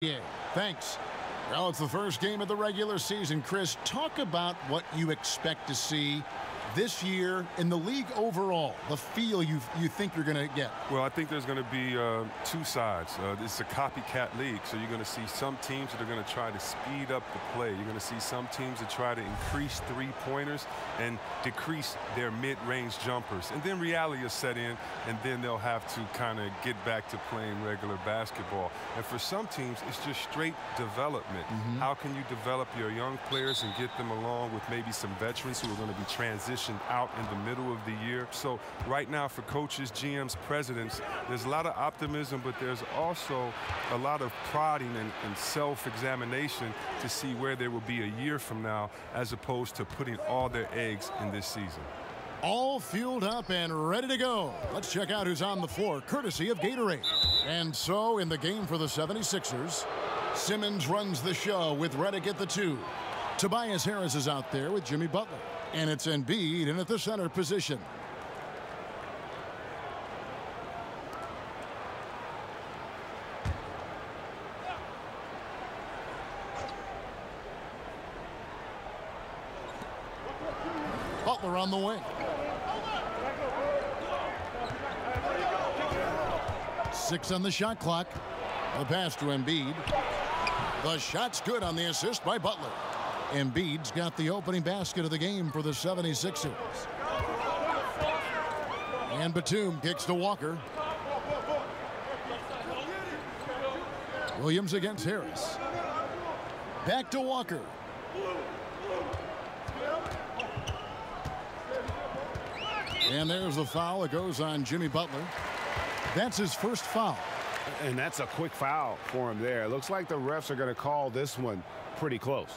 Yeah, thanks. Well, it's the first game of the regular season. Chris, talk about what you expect to see this year in the league overall, the feel you think you're going to get. Well, I think there's going to be two sides. It's a copycat league, so you're going to see some teams that are going to try to speed up the play. You're going to see some teams that try to increase three-pointers and decrease their mid-range jumpers. And then reality will set in, and then they'll have to kind of get back to playing regular basketball. And for some teams, it's just straight development. How can you develop your young players and get them along with maybe some veterans who are going to be transitioned out in the middle of the year? So right now for coaches, GMs, presidents, there's a lot of optimism, but there's also a lot of prodding and self-examination to see where they will be a year from now, as opposed to putting all their eggs in this season. All fueled up and ready to go. Let's check out who's on the floor, courtesy of Gatorade. And so in the game for the 76ers, Simmons runs the show with Redick at the 2. Tobias Harris is out there with Jimmy Butler. And it's Embiid in at the center position. Butler on the wing. 6 on the shot clock. The pass to Embiid. The shot's good on the assist by Butler. Embiid's got the opening basket of the game for the 76ers. And Batum kicks to Walker. Williams against Harris. Back to Walker. And there's the foul. It goes on Jimmy Butler. That's his first foul. And that's a quick foul for him there. Looks like the refs are going to call this one pretty close.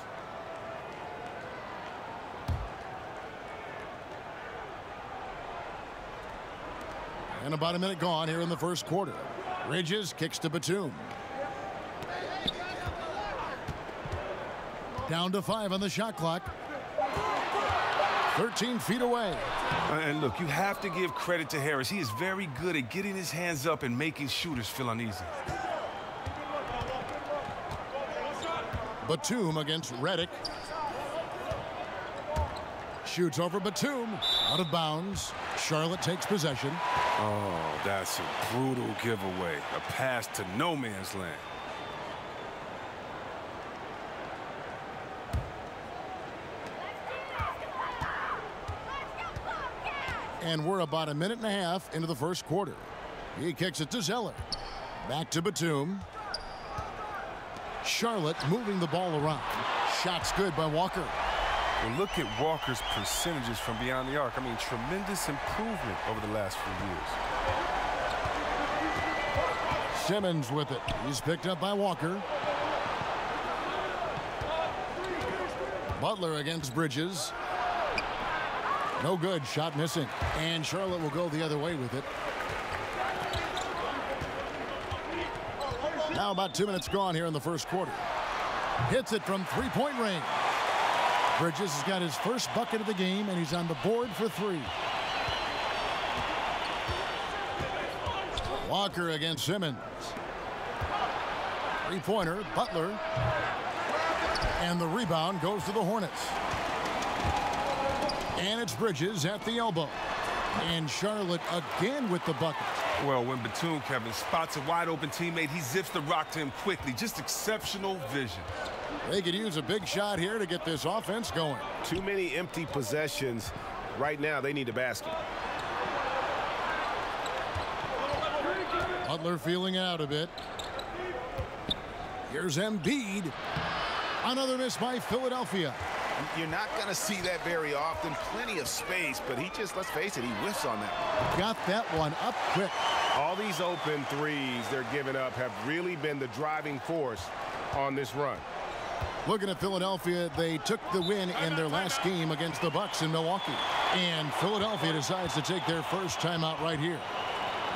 And about a minute gone here in the first quarter. Bridges kicks to Batum. Down to 5 on the shot clock. 13 feet away. And look, you have to give credit to Harris. He is very good at getting his hands up and making shooters feel uneasy. Batum against Redick. Shoots over Batum. Out of bounds. Charlotte takes possession. Oh, that's a brutal giveaway. A pass to no man's land. And we're about a minute and a half into the first quarter. He kicks it to Zeller. Back to Batum. Charlotte moving the ball around. Shot's good by Walker. Well, look at Walker's percentages from beyond the arc. I mean, tremendous improvement over the last few years. Simmons with it. He's picked up by Walker. Butler against Bridges. No good. Shot missing. And Charlotte will go the other way with it. Now about 2 minutes gone here in the first quarter. Hits it from three-point range. Bridges has got his first bucket of the game, and he's on the board for 3. Walker against Simmons. Three-pointer, Butler. And the rebound goes to the Hornets. And it's Bridges at the elbow. And Charlotte again with the bucket. Well, when Batum, Kevin, spots a wide-open teammate, he zips the rock to him quickly. Just exceptional vision. They could use a big shot here to get this offense going. Too many empty possessions. Right now, they need a basket. Butler feeling out a bit. Here's Embiid. Another miss by Philadelphia. You're not going to see that very often. Plenty of space, but he just, let's face it, he whiffs on that. Got that one up quick. All these open threes they're giving up have really been the driving force on this run. Looking at Philadelphia, they took the win in their last game against the Bucks in Milwaukee. And Philadelphia decides to take their first timeout right here.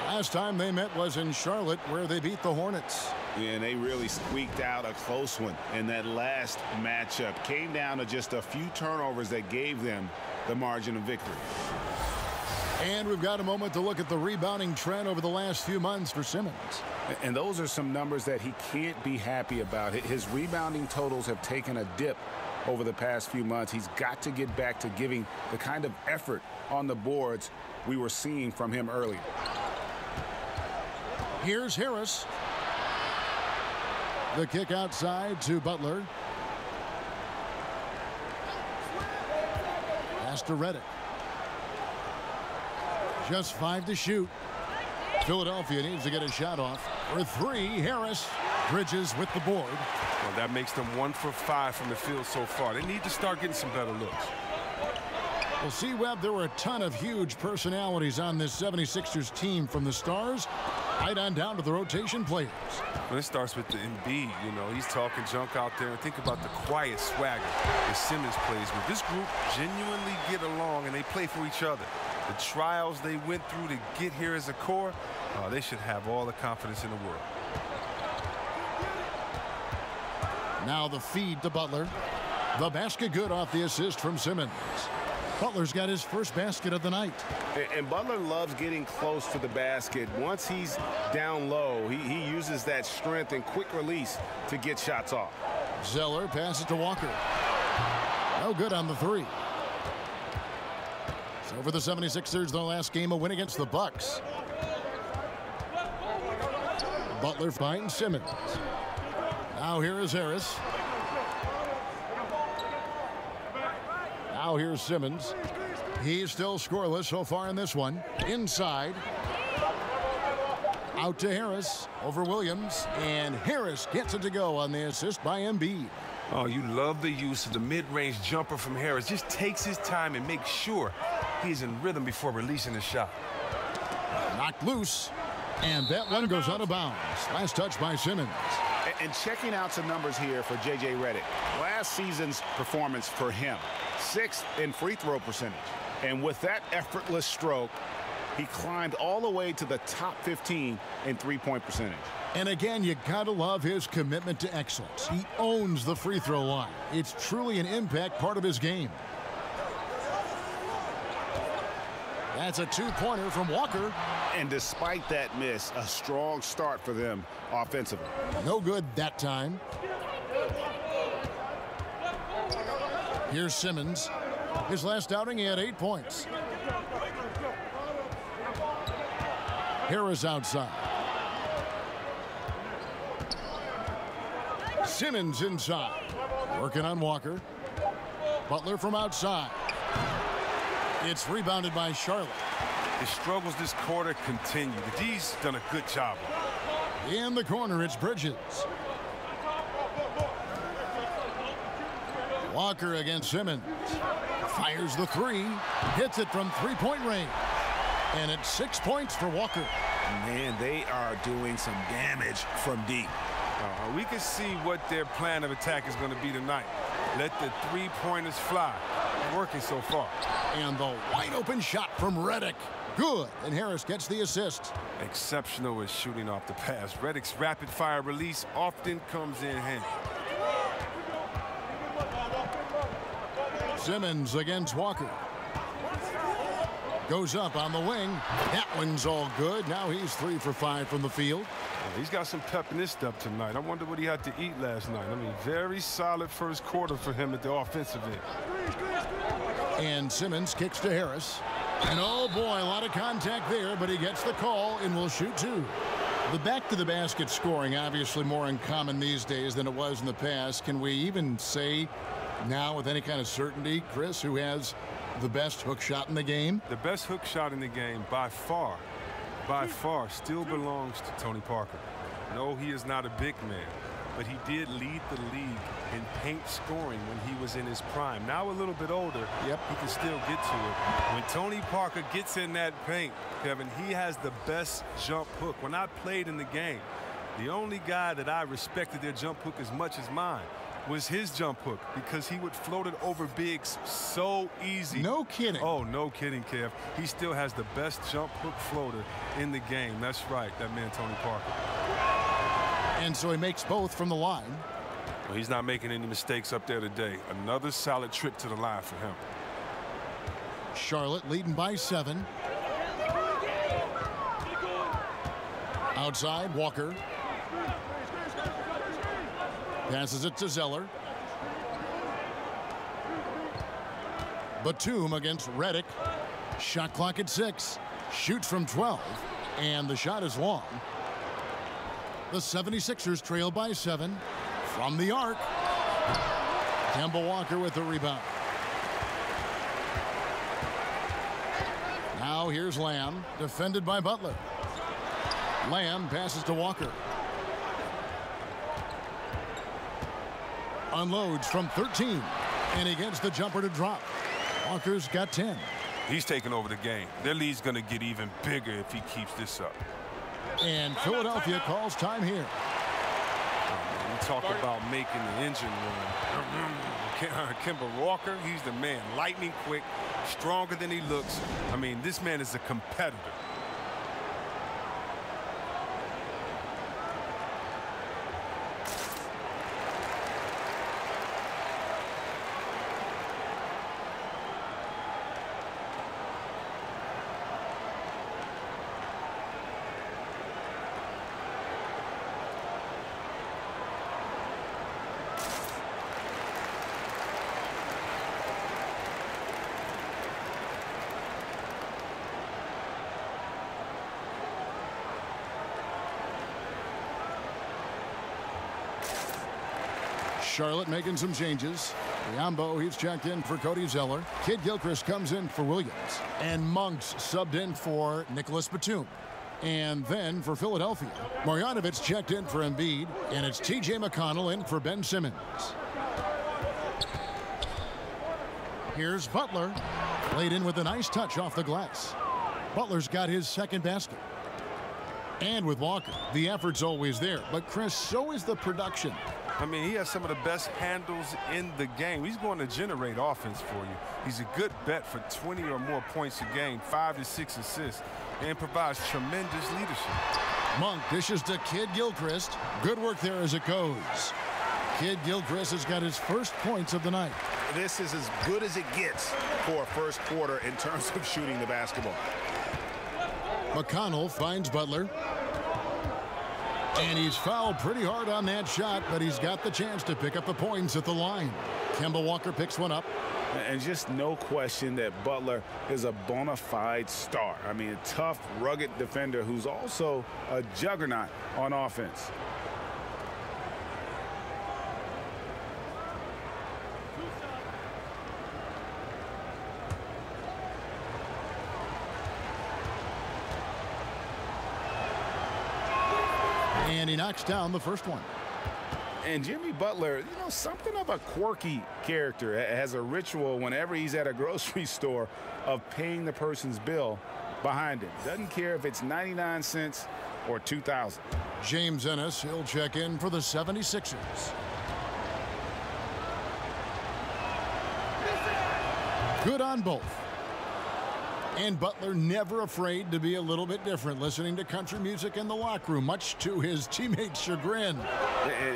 Last time they met was in Charlotte, where they beat the Hornets. Yeah, and they really squeaked out a close one in that last matchup. Came down to just a few turnovers that gave them the margin of victory. And we've got a moment to look at the rebounding trend over the last few months for Simmons. And those are some numbers that he can't be happy about. His rebounding totals have taken a dip over the past few months. He's got to get back to giving the kind of effort on the boards we were seeing from him earlier. Here's Harris. The kick outside to Butler. Pass to Redick. Just 5 to shoot. Philadelphia needs to get a shot off. For 3, Harris. Bridges with the board. Well, that makes them 1 for 5 from the field so far. They need to start getting some better looks. Well, see, Webb, there were a ton of huge personalities on this 76ers team, from the stars right on down to the rotation players. Well, it starts with the Embiid. You know, he's talking junk out there. And think about the quiet swagger that Simmons plays with. This group genuinely get along, and they play for each other. The trials they went through to get here as a core, they should have all the confidence in the world. Now the feed to Butler. The basket good off the assist from Simmons. Butler's got his first basket of the night. And Butler loves getting close to the basket. Once he's down low, he uses that strength and quick release to get shots off. Zeller passes to Walker. No good on the 3. So for the 76ers, their last game, a win against the Bucks. Butler finds Simmons. Now here is Harris. Now here's Simmons. He's still scoreless so far in this one. Inside. Out to Harris. Over Williams. And Harris gets it to go on the assist by Embiid. Oh, you love the use of the mid-range jumper from Harris. Just takes his time and makes sure he's in rhythm before releasing the shot. Knocked loose. And that one goes out of bounds. Last touch by Simmons. And checking out some numbers here for J.J. Redick. Last season's performance for him. 6th in free throw percentage. And with that effortless stroke, he climbed all the way to the top 15 in three-point percentage. And again, you gotta love his commitment to excellence. He owns the free throw line. It's truly an impact part of his game. That's a 2-pointer from Walker. And despite that miss, a strong start for them offensively. No good that time. Here's Simmons. His last outing, he had 8 points. Harris outside. Simmons inside. Working on Walker. Butler from outside. It's rebounded by Charlotte. His struggles this quarter continue. The D's done a good job. In the corner, it's Bridges. Walker against Simmons. Fires the 3. Hits it from 3-point range. And it's 6 points for Walker. Man, they are doing some damage from deep. We can see what their plan of attack is going to be tonight. Let the 3-pointers fly. Working so far. And the wide open shot from Redick. Good. And Harris gets the assist. Exceptional at shooting off the pass. Redick's rapid fire release often comes in handy. Simmons against Walker. Goes up on the wing. That one's all good. Now he's 3 for 5 from the field. Well, he's got some pep in his step tonight. I wonder what he had to eat last night. I mean, very solid first quarter for him at the offensive end. And Simmons kicks to Harris. And oh boy, a lot of contact there, but he gets the call and will shoot 2. The back to the basket scoring obviously more uncommon these days than it was in the past. Can we even say now with any kind of certainty, Chris, who has the best hook shot in the game? The best hook shot in the game by far, still belongs to Tony Parker. No, he is not a big man, but he did lead the league in paint scoring when he was in his prime. Now a little bit older, he can still get to it. When Tony Parker gets in that paint, Kevin, he has the best jump hook. When I played in the game, the only guy that I respected their jump hook as much as mine was his jump hook, because he would float it over bigs so easy. No kidding. Oh, no kidding, Kev. He still has the best jump hook floater in the game. That's right, that man Tony Parker. And so he makes both from the line. Well, he's not making any mistakes up there today. Another solid trip to the line for him. Charlotte leading by 7. Outside, Walker. Passes it to Zeller. Batum against Redick. Shot clock at 6. Shoots from 12. And the shot is long. The 76ers trail by 7. From the arc. Kemba Walker with the rebound. Now here's Lamb, defended by Butler. Lamb passes to Walker. Unloads from 13. And he gets the jumper to drop. Walker's got 10. He's taking over the game. Their lead's going to get even bigger if he keeps this up. And Philadelphia calls time here. We talk about making the engine run. Kemba Walker, he's the man. Lightning quick, stronger than he looks. I mean, this man is a competitor. Charlotte making some changes. Biombo, he's checked in for Cody Zeller. Kid Gilchrist comes in for Williams. And Monks subbed in for Nicholas Batum. And then for Philadelphia, Marjanovic checked in for Embiid. And it's T.J. McConnell in for Ben Simmons. Here's Butler. Laid in with a nice touch off the glass. Butler's got his second basket. And with Walker, the effort's always there. But, Chris, so is the production. I mean, he has some of the best handles in the game. He's going to generate offense for you. He's a good bet for 20 or more points a game, 5 to 6 assists, and provides tremendous leadership. Monk dishes to Kid Gilchrist. Good work there as it goes. Kid Gilchrist has got his first points of the night. This is as good as it gets for a first quarter in terms of shooting the basketball. McConnell finds Butler. And he's fouled pretty hard on that shot, but he's got the chance to pick up the points at the line. Kemba Walker picks one up. And just no question that Butler is a bona fide star. I mean, a tough, rugged defender who's also a juggernaut on offense. And he knocks down the first one. And Jimmy Butler, you know, something of a quirky character. Has a ritual whenever he's at a grocery store of paying the person's bill behind him. Doesn't care if it's 99 cents or 2,000. James Ennis, he'll check in for the 76ers. Good on both. And Butler never afraid to be a little bit different, listening to country music in the locker room, much to his teammates' chagrin.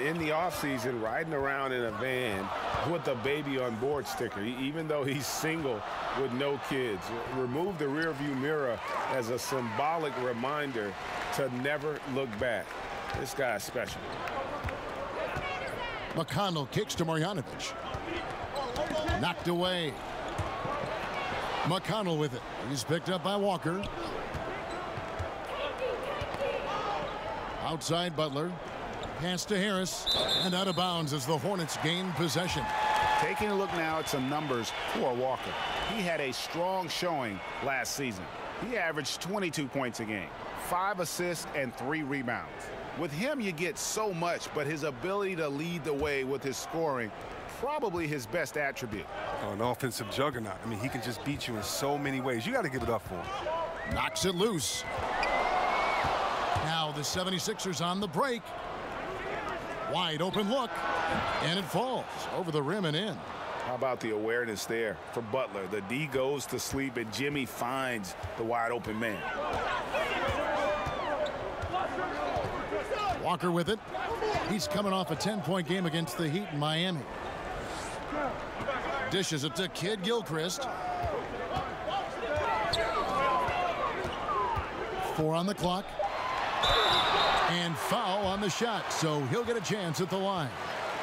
In the offseason, riding around in a van with a baby on board sticker, even though he's single with no kids. Remove the rearview mirror as a symbolic reminder to never look back. This guy's special. McConnell kicks to Marjanovic. Knocked away. McConnell with it. He's picked up by Walker. Outside Butler. Pass to Harris. And out of bounds as the Hornets gain possession. Taking a look now at some numbers for Walker. He had a strong showing last season. He averaged 22 points a game, 5 assists, and 3 rebounds. With him, you get so much, but his ability to lead the way with his scoring, probably his best attribute. An offensive juggernaut. I mean, he can just beat you in so many ways. You got to give it up for him. Knocks it loose. Now the 76ers on the break. Wide open look. And it falls over the rim and in. How about the awareness there for Butler? The D goes to sleep and Jimmy finds the wide open man. Walker with it. He's coming off a 10-point game against the Heat in Miami. Dishes it to Kid Gilchrist. 4 on the clock. And foul on the shot, so he'll get a chance at the line.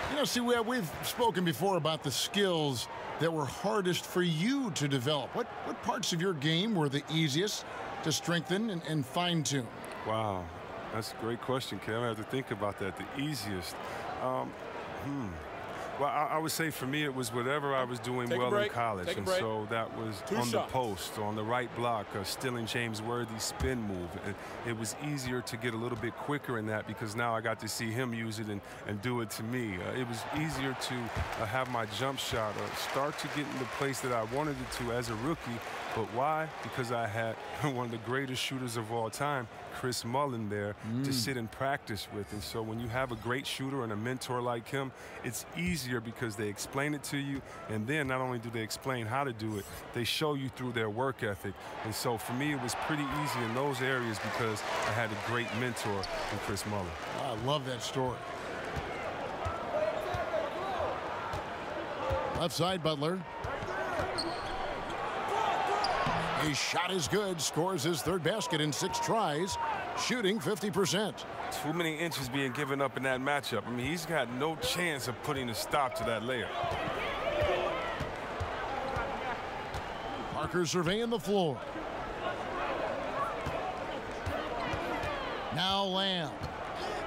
You know, see, we've spoken before about the skills that were hardest for you to develop. What parts of your game were the easiest to strengthen and fine-tune? Wow, that's a great question, Kevin. I have to think about that. The easiest. Well, I would say for me it was whatever I was doing well in college. And so that was on the post, on the right block, stealing James Worthy's spin move. It was easier to get a little bit quicker in that because now I got to see him use it and do it to me. It was easier to have my jump shot start to get in the place that I wanted it to as a rookie. But why? Because I had one of the greatest shooters of all time, Chris Mullin, there to sit and practice with. And so when you have a great shooter and a mentor like him, it's easier because they explain it to you. And then not only do they explain how to do it, they show you through their work ethic. And so for me, it was pretty easy in those areas because I had a great mentor in Chris Mullin. I love that story. Left side, Butler. His shot is good, scores his third basket in 6 tries, shooting 50%. Too many inches being given up in that matchup. I mean, he's got no chance of putting a stop to that layup. Parker surveying the floor. Now Lamb.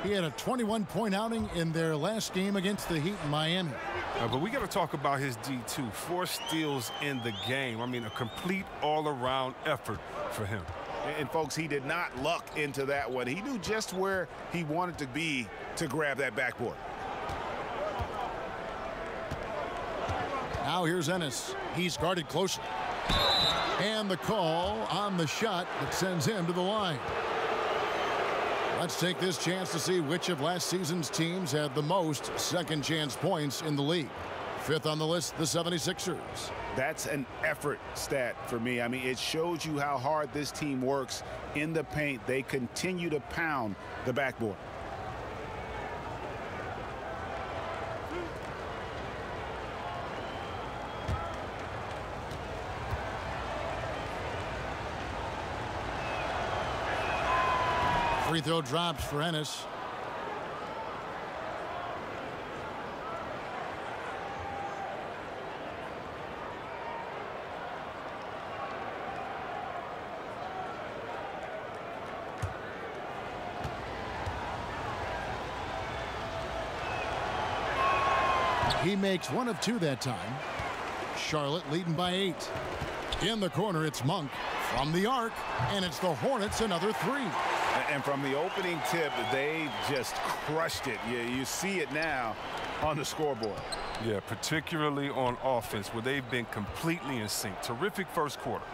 He had a 21-point outing in their last game against the Heat in Miami. But we got to talk about his D2. 4 steals in the game. I mean, a complete all-around effort for him. And, folks, he did not luck into that one. He knew just where he wanted to be to grab that backboard. Now here's Ennis. He's guarded closely. And the call on the shot that sends him to the line. Let's take this chance to see which of last season's teams had the most second chance points in the league. 5th on the list, the 76ers. That's an effort stat for me. I mean, it shows you how hard this team works in the paint. They continue to pound the backboard. Free throw drops for Ennis. He makes 1 of 2 that time. Charlotte leading by 8. In the corner, it's Monk from the arc, and it's the Hornets another 3. And from the opening tip, they just crushed it. You see it now on the scoreboard. Yeah, particularly on offense where they've been completely in sync. Terrific first quarter.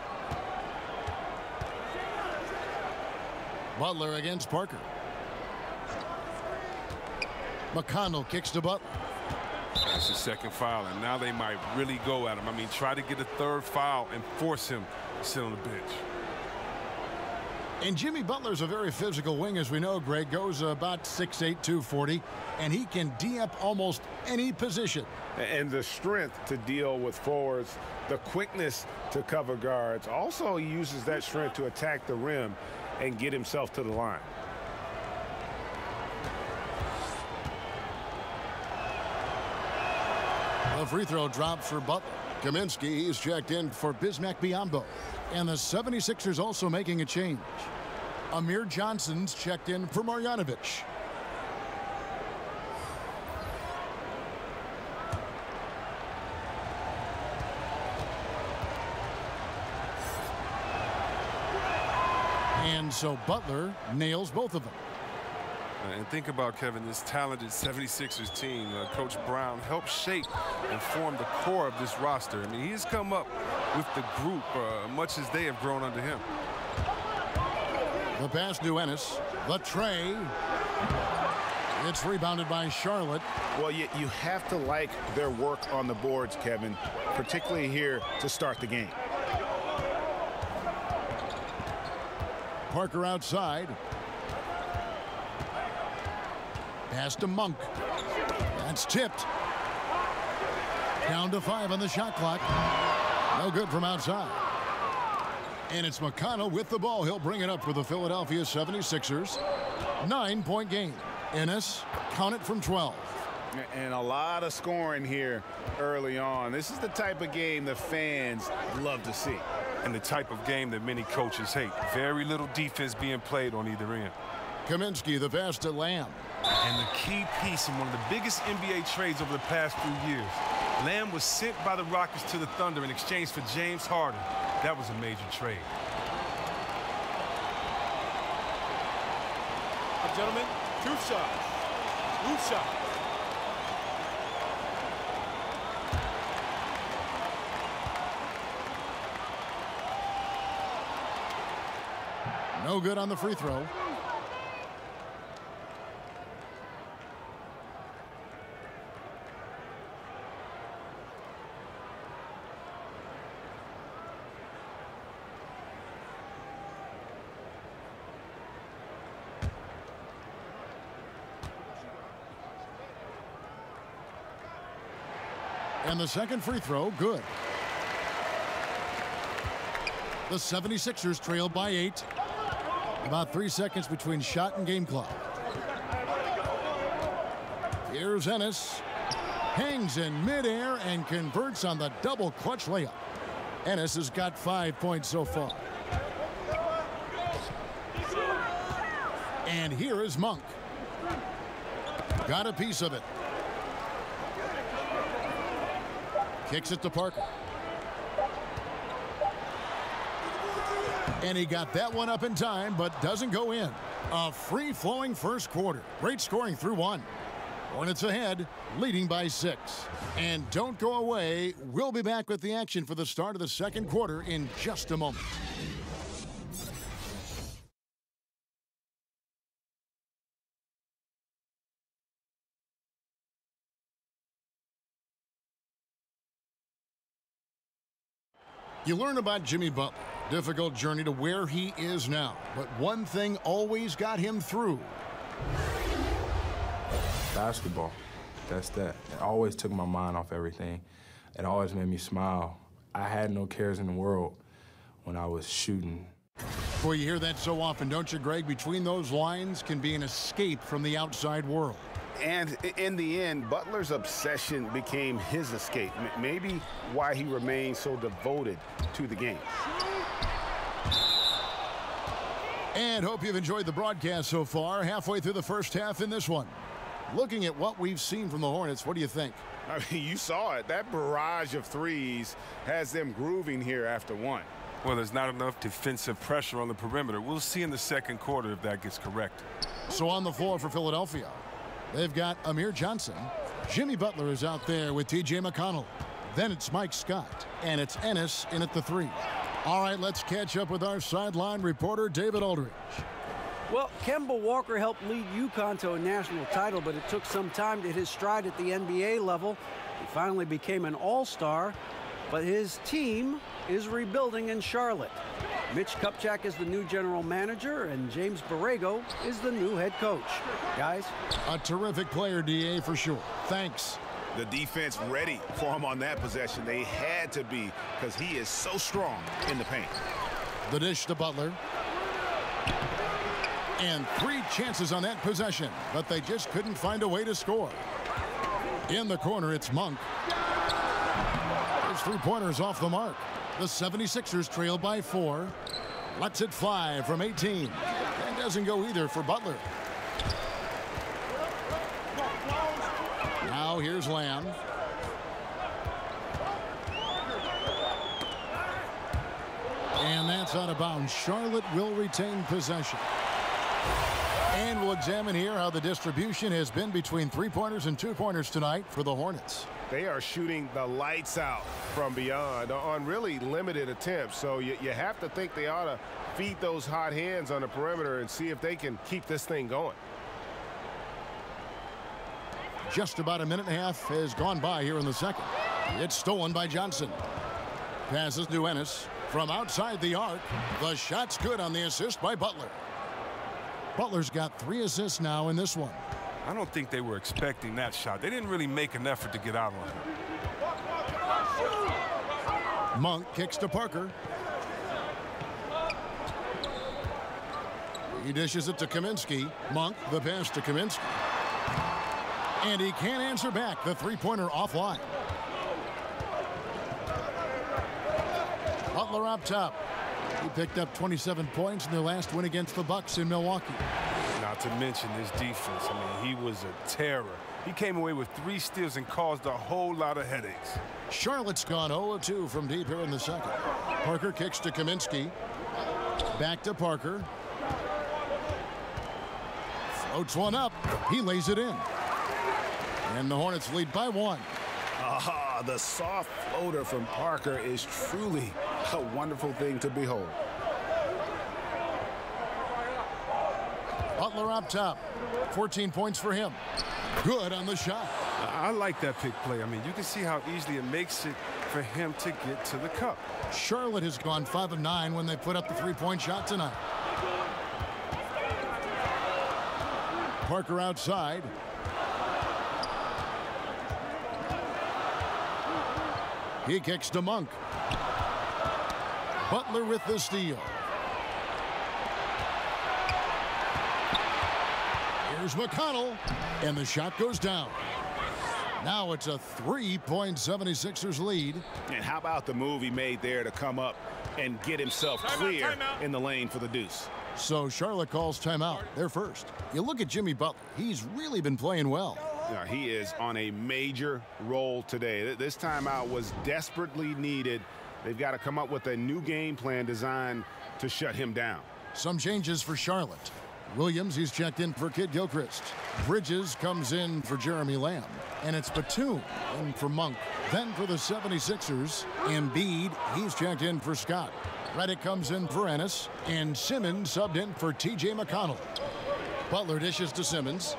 Butler against Parker. McConnell kicks to Butler. That's his second foul, and now they might really go at him. I mean, try to get a 3rd foul and force him to sit on the bench. And Jimmy Butler's a very physical wing, as we know. Greg goes about 6'8", 240, and he can D-up almost any position. And the strength to deal with forwards, the quickness to cover guards. Also, he uses that strength to attack the rim and get himself to the line. A free throw drop for Butler. Kaminsky is checked in for Bismack Biyombo. And the 76ers also making a change. Amir Johnson's checked in for Marjanovic. And so Butler nails both of them. And think about, Kevin, this talented 76ers team. Coach Brown helped shape and form the core of this roster. I mean, he's come up with the group much as they have grown under him. The pass to Ennis. The tray. It's rebounded by Charlotte. Well, you have to like their work on the boards, Kevin, particularly here to start the game. Parker outside. Pass to Monk. That's tipped. Down to 5 on the shot clock. No good from outside. And it's McConnell with the ball. He'll bring it up for the Philadelphia 76ers. 9-point game. Ennis count it from 12. And a lot of scoring here early on. This is the type of game the fans love to see. And the type of game that many coaches hate. Very little defense being played on either end. Kaminsky, the pass to Lamb. And the key piece in one of the biggest NBA trades over the past few years. Lamb was sent by the Rockets to the Thunder in exchange for James Harden. That was a major trade. Gentlemen, two shots. Two shots. No good on the free throw. And the second free throw, good. The 76ers trail by 8. About 3 seconds between shot and game clock. Here's Ennis. Hangs in midair and converts on the double clutch layup. Ennis has got 5 points so far. And here is Monk. Got a piece of it. Kicks it to Parker. And he got that one up in time, but doesn't go in. A free-flowing first quarter. Great scoring through 1. Hornets ahead, leading by 6. And don't go away. We'll be back with the action for the start of the second quarter in just a moment. You learn about Jimmy Butler. Difficult journey to where he is now. But one thing always got him through. Basketball. That's that. It always took my mind off everything. It always made me smile. I had no cares in the world when I was shooting. Boy, you hear that so often, don't you, Greg? Between those lines can be an escape from the outside world. And in the end, Butler's obsession became his escape. Maybe why he remained so devoted to the game. And hope you've enjoyed the broadcast so far. Halfway through the first half in this one. Looking at what we've seen from the Hornets, what do you think? I mean, you saw it. That barrage of threes has them grooving here after one. Well, there's not enough defensive pressure on the perimeter. We'll see in the second quarter if that gets correct. So on the floor for Philadelphia, they've got Amir Johnson. Jimmy Butler is out there with T.J. McConnell. Then it's Mike Scott, and it's Ennis in at the 3. All right, let's catch up with our sideline reporter, David Aldridge. Well, Kemba Walker helped lead UConn to a national title, but it took some time to hit his stride at the NBA level. He finally became an all-star, but his team is rebuilding in Charlotte. Mitch Kupchak is the new general manager, and James Borrego is the new head coach. Guys? A terrific player, D.A., for sure. Thanks. The defense ready for him on that possession. They had to be, because he is so strong in the paint. The dish to Butler. And 3 chances on that possession, but they just couldn't find a way to score. In the corner, it's Monk. His 3-pointers off the mark. The 76ers trail by 4. Lets it fly from 18. And doesn't go either for Butler. Now here's Lamb. And that's out of bounds. Charlotte will retain possession. And we'll examine here how the distribution has been between 3-pointers and 2-pointers tonight for the Hornets. They are shooting the lights out from beyond on really limited attempts. So you have to think they ought to feed those hot hands on the perimeter and see if they can keep this thing going. Just about a minute and a half has gone by here in the second. It's stolen by Johnson. Passes to Ennis from outside the arc. The shot's good on the assist by Butler. Butler's got 3 assists now in this one. I don't think they were expecting that shot. They didn't really make an effort to get out on him. Monk kicks to Parker. He dishes it to Kaminsky. Monk, the pass to Kaminsky. And he can't answer back. The three-pointer offline. Butler up top. He picked up 27 points in their last win against the Bucks in Milwaukee. Not to mention his defense. I mean, he was a terror. He came away with 3 steals and caused a whole lot of headaches. Charlotte's gone 0-2 from deep here in the second. Parker kicks to Kaminsky. Back to Parker. Floats one up. He lays it in. And the Hornets lead by 1. Ah, the soft floater from Parker is truly a wonderful thing to behold. Butler up top. 14 points for him. Good on the shot. I like that pick play. I mean, you can see how easily it makes it for him to get to the cup. Charlotte has gone 5 of 9 when they put up the three-point shot tonight. Parker outside. He kicks to Monk. Butler with the steal. Here's McConnell, and the shot goes down. Now it's a 3-point 76ers lead. And how about the move he made there to come up and get himself clear in the lane for the deuce? So Charlotte calls timeout. They're first. You look at Jimmy Butler. He's really been playing well. Yeah, he is on a major role today. This timeout was desperately needed. They've got to come up with a new game plan designed to shut him down. Some changes for Charlotte. Williams, he's checked in for Kid Gilchrist. Bridges comes in for Jeremy Lamb. And it's Batum in for Monk. Then for the 76ers, Embiid, he's checked in for Scott. Redick comes in for Ennis. And Simmons subbed in for T.J. McConnell. Butler dishes to Simmons.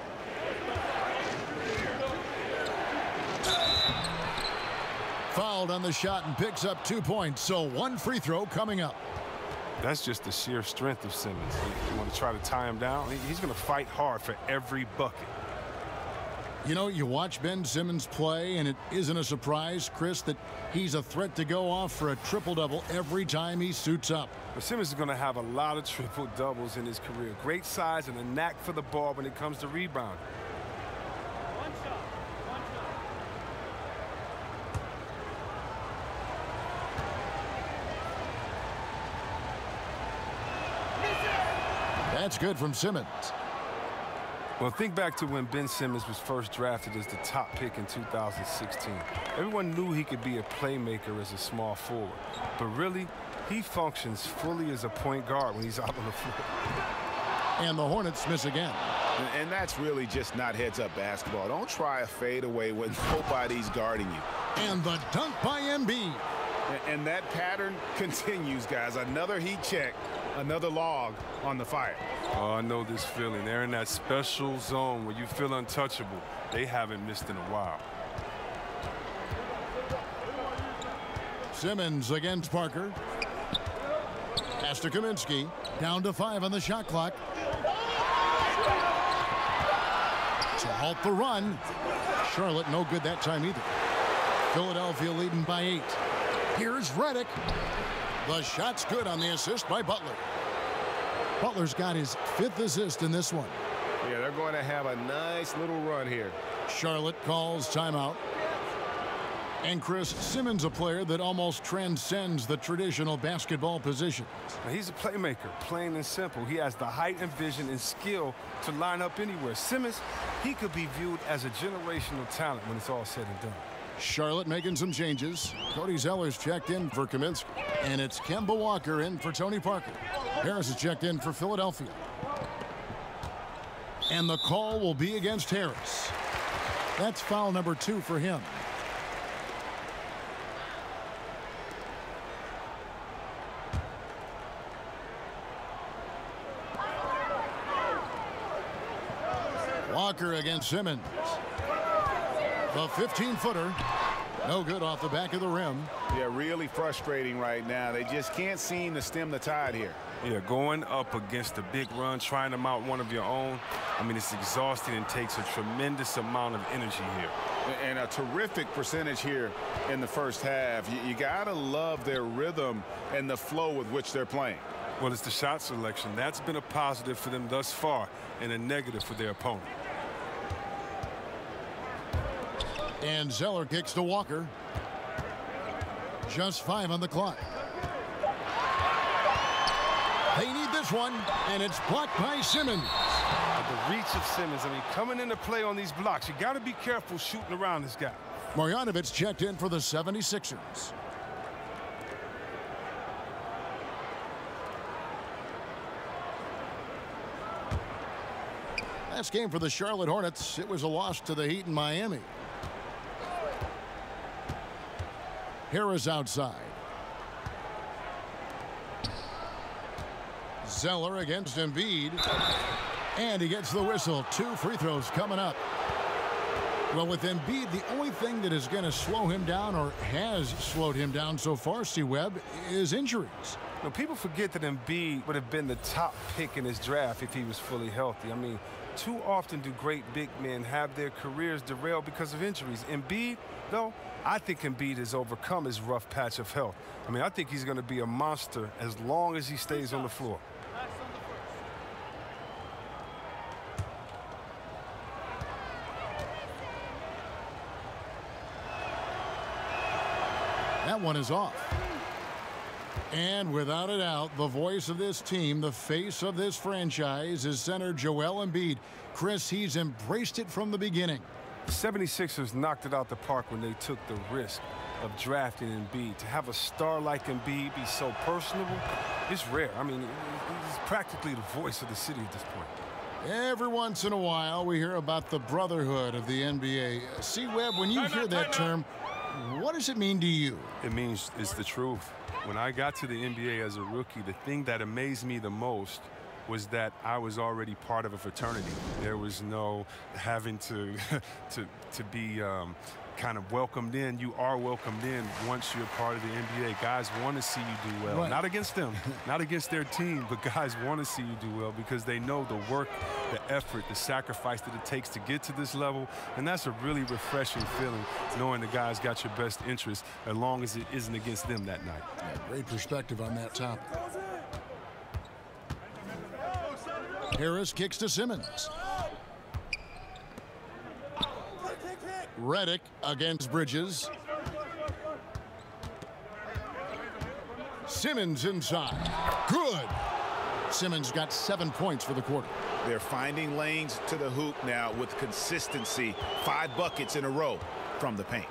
Fouled on the shot and picks up 2 points. So 1 free throw coming up. That's just the sheer strength of Simmons. You want to try to tie him down? He's going to fight hard for every bucket. You know, you watch Ben Simmons play, and it isn't a surprise, Chris, that he's a threat to go off for a triple-double every time he suits up. But Simmons is going to have a lot of triple-doubles in his career. Great size and a knack for the ball when it comes to rebounding. That's good from Simmons. Well, think back to when Ben Simmons was first drafted as the top pick in 2016. Everyone knew he could be a playmaker as a small forward. But really, he functions fully as a point guard when he's out on the floor. And the Hornets miss again. And that's really just not heads-up basketball. Don't try a fadeaway when nobody's guarding you. And the dunk by Embiid. And that pattern continues, guys. Another heat check, another log on the fire. Oh, I know this feeling. They're in that special zone where you feel untouchable. They haven't missed in a while. Simmons against Parker. Pass to Kaminsky. Down to 5 on the shot clock. To halt the run. Charlotte no good that time either. Philadelphia leading by 8. Here's Redick. The shot's good on the assist by Butler. Butler's got his 5th assist in this one. Yeah, they're going to have a nice little run here. Charlotte calls timeout. And Chris, Simmons, a player that almost transcends the traditional basketball positions. Now, he's a playmaker, plain and simple. He has the height and vision and skill to line up anywhere. Simmons, he could be viewed as a generational talent when it's all said and done. Charlotte making some changes. Cody Zeller's checked in for Kaminsky. And it's Kemba Walker in for Tony Parker. Harris is checked in for Philadelphia. And the call will be against Harris. That's foul number 2 for him. Walker against Simmons. The 15-footer. No good off the back of the rim. Yeah, really frustrating right now. They just can't seem to stem the tide here. Yeah, going up against a big run, trying to mount one of your own, I mean, it's exhausting and takes a tremendous amount of energy here. And a terrific percentage here in the first half. You got to love their rhythm and the flow with which they're playing. Well, it's the shot selection. That's been a positive for them thus far and a negative for their opponent. And Zeller kicks to Walker. Just 5 on the clock. They need this one, and it's blocked by Simmons. The reach of Simmons, I mean, coming into play on these blocks, you got to be careful shooting around this guy. Marjanovic checked in for the 76ers. Last game for the Charlotte Hornets, it was a loss to the Heat in Miami. Harris outside. Zeller against Embiid. And he gets the whistle. 2 free throws coming up. Well, with Embiid, the only thing that is going to slow him down or has slowed him down so far, C-Webb, is injuries. Now, people forget that Embiid would have been the top pick in his draft if he was fully healthy. I mean, too often do great big men have their careers derailed because of injuries. Embiid, though, I think Embiid has overcome his rough patch of health. I mean, I think he's going to be a monster as long as he stays on the floor. That one is off. And without a doubt, the voice of this team, the face of this franchise, is center Joel Embiid. Chris, he's embraced it from the beginning. The 76ers knocked it out the park when they took the risk of drafting Embiid. To have a star like Embiid be so personable, it's rare. I mean, he's practically the voice of the city at this point. Every once in a while, we hear about the brotherhood of the NBA. C-Webb, when you hear that term, what does it mean to you? It means it's the truth. When I got to the NBA as a rookie, the thing that amazed me the most was that I was already part of a fraternity. There was no having to be kind of welcomed in. You are welcomed in once you're part of the NBA. Guys want to see you do well. Right. Not against them, not against their team, but guys want to see you do well because they know the work, the effort, the sacrifice that it takes to get to this level. And that's a really refreshing feeling, knowing the guys got your best interest as long as it isn't against them that night. Yeah, great perspective on that topic. Harris kicks to Simmons. Redick against Bridges. Simmons inside. Good. Simmons got 7 points for the quarter. They're finding lanes to the hoop now with consistency. 5 buckets in a row from the paint.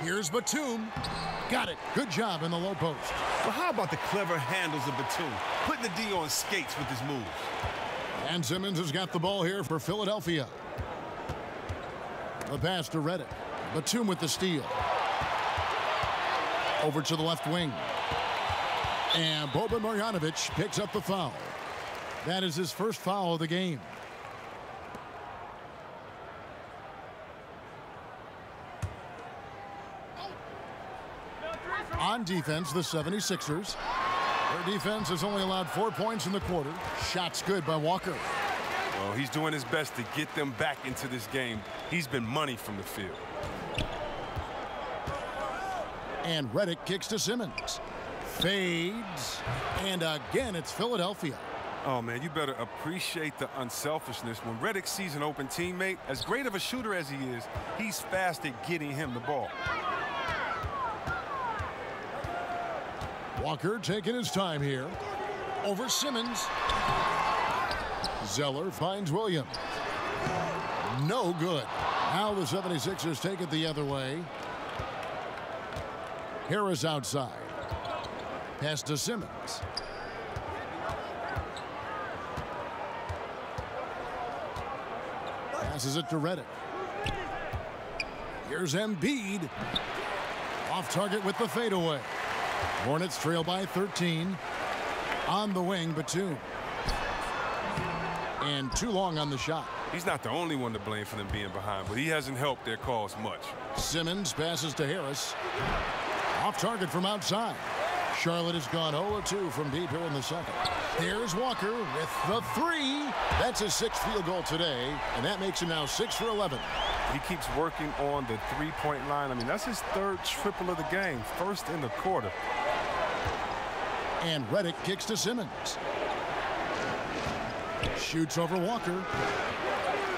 Here's Batum. Got it. Good job in the low post. Well, how about the clever handles of Batum? Putting the D on skates with his moves. And Simmons has got the ball here for Philadelphia. The pass to Redick. Batum with the steal. Over to the left wing. And Boban Marjanovic picks up the foul. That is his first foul of the game. On defense, the 76ers. Their defense has only allowed 4 points in the quarter. Shots good by Walker. Well, he's doing his best to get them back into this game. He's been money from the field. And Redick kicks to Simmons. Fades. And again, it's Philadelphia. Oh, man, you better appreciate the unselfishness. When Redick sees an open teammate, as great of a shooter as he is, he's fast at getting him the ball. Walker taking his time here. Over Simmons. Zeller finds Williams. No good. Now the 76ers take it the other way. Harris outside. Pass to Simmons. Passes it to Redick. Here's Embiid. Off target with the fadeaway. Hornets trail by 13. On the wing, Batum. And too long on the shot. He's not the only one to blame for them being behind, but he hasn't helped their cause much. Simmons passes to Harris. Off target from outside. Charlotte has gone 0-2 from deep here in the second. There's Walker with the 3. That's his 6th field goal today, and that makes him now 6 for 11. He keeps working on the three-point line. I mean, that's his 3rd triple of the game, 1st in the quarter. And Reddick kicks to Simmons. Shoots over Walker.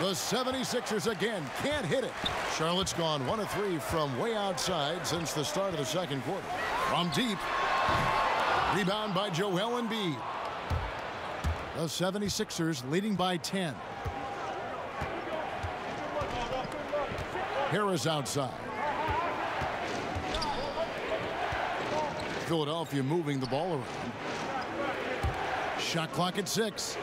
The 76ers again can't hit it. Charlotte's gone 1 of 3 from way outside since the start of the second quarter. From deep. Rebound by Joel Embiid. The 76ers leading by 10. Harris outside. Philadelphia moving the ball around. Shot clock at 6.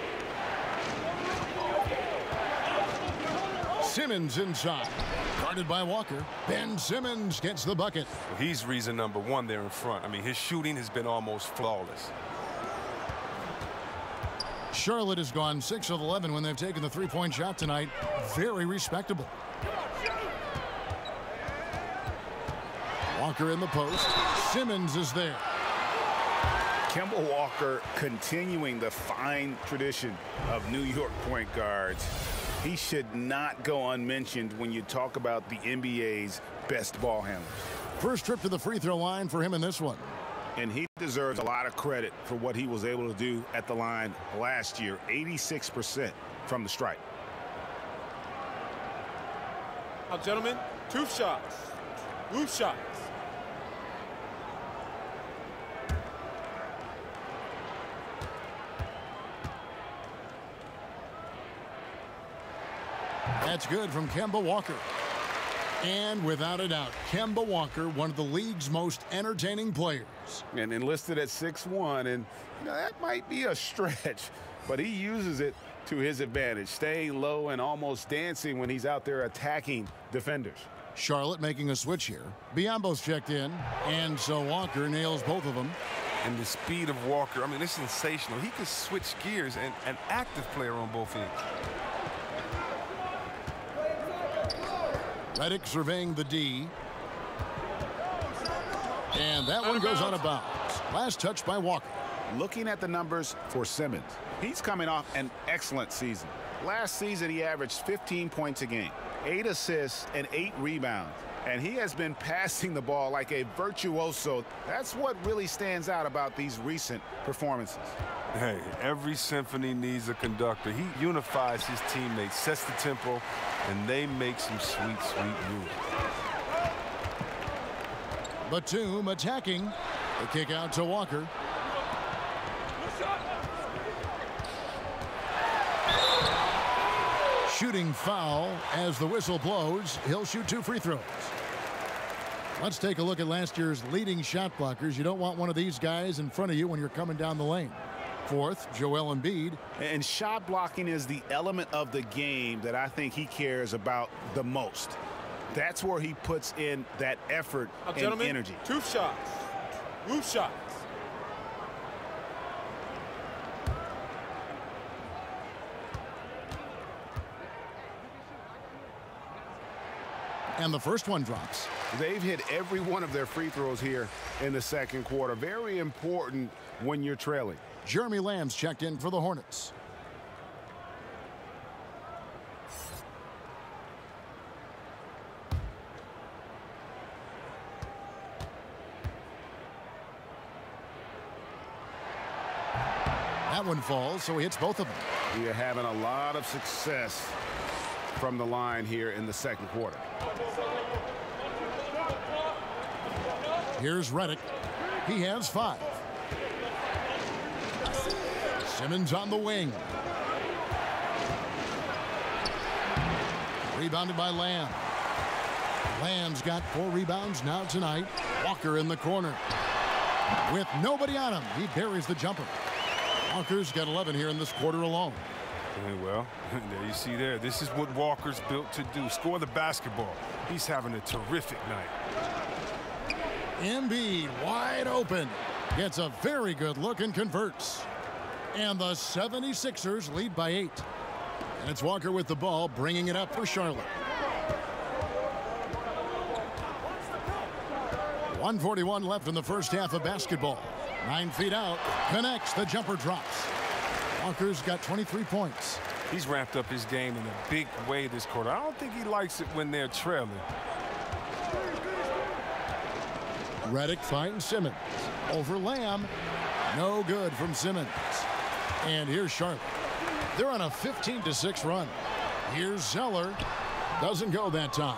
Simmons inside. Guarded by Walker. Ben Simmons gets the bucket. Well, he's reason number 1 there in front. I mean, his shooting has been almost flawless. Charlotte has gone 6 of 11 when they've taken the three-point shot tonight. Very respectable. Walker in the post. Simmons is there. Kemba Walker continuing the fine tradition of New York point guards. He should not go unmentioned when you talk about the NBA's best ball handlers. First trip to the free throw line for him in this one. And he deserves a lot of credit for what he was able to do at the line last year. 86% from the stripe. Now, gentlemen, 2 shots. Loose shots. That's good from Kemba Walker. And without a doubt, Kemba Walker, one of the league's most entertaining players. And enlisted at 6'1", and that might be a stretch, but he uses it to his advantage, staying low and almost dancing when he's out there attacking defenders. Charlotte making a switch here. Biombo's checked in, and so Walker nails both of them. And the speed of Walker, I mean, it's sensational. He can switch gears, and an active player on both ends. Reddick surveying the D. And that one goes out of bounds. Last touch by Walker. Looking at the numbers for Simmons, he's coming off an excellent season. Last season, he averaged 15 points a game, 8 assists, and 8 rebounds. And he has been passing the ball like a virtuoso. That's what really stands out about these recent performances. Hey, every symphony needs a conductor. He unifies his teammates, sets the tempo, and they make some sweet, sweet music. Batum attacking. The kick out to Walker. Shooting foul as the whistle blows. He'll shoot 2 free throws. Let's take a look at last year's leading shot blockers. You don't want one of these guys in front of you when you're coming down the lane. 4th, Joel Embiid. And shot blocking is the element of the game that I think he cares about the most. That's where he puts in that effort and energy. 2 shots. Loose shots. And the first one drops. They've hit every one of their free throws here in the second quarter. Very important when you're trailing. Jeremy Lamb's checked in for the Hornets. That one falls, so he hits both of them. We are having a lot of success from the line here in the second quarter. Here's Reddick. He has 5. Simmons on the wing. Rebounded by Lamb. Lamb's got 4 rebounds now tonight. Walker in the corner. With nobody on him, he buries the jumper. Walker's got 11 here in this quarter alone. Well, there you see there. This is what Walker's built to do. Score the basketball. He's having a terrific night. Embiid wide open. Gets a very good look and converts. And the 76ers lead by 8. And it's Walker with the ball, bringing it up for Charlotte. 1:41 left in the first half of basketball. 9 feet out. Connects. The jumper drops. Walker's got 23 points. He's ramped up his game in a big way this quarter. I don't think he likes it when they're trailing. Reddick finds Simmons. Over Lamb. No good from Simmons. And here's Charlotte. They're on a 15-6 run. Here's Zeller. Doesn't go that time.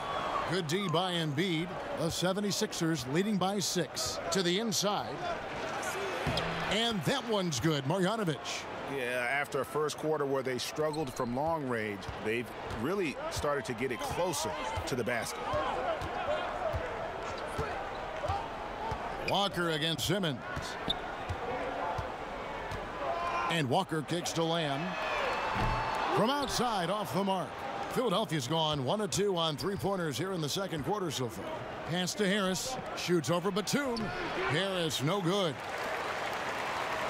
Good D by Embiid. The 76ers leading by 6 to the inside. And that one's good. Marjanovic. Yeah, after a first quarter where they struggled from long range, they've really started to get it closer to the basket. Walker against Simmons. And Walker kicks to Lamb. From outside, off the mark. Philadelphia's gone 1 of 2 on three-pointers here in the second quarter so far. Pass to Harris. Shoots over Batum. Harris, no good.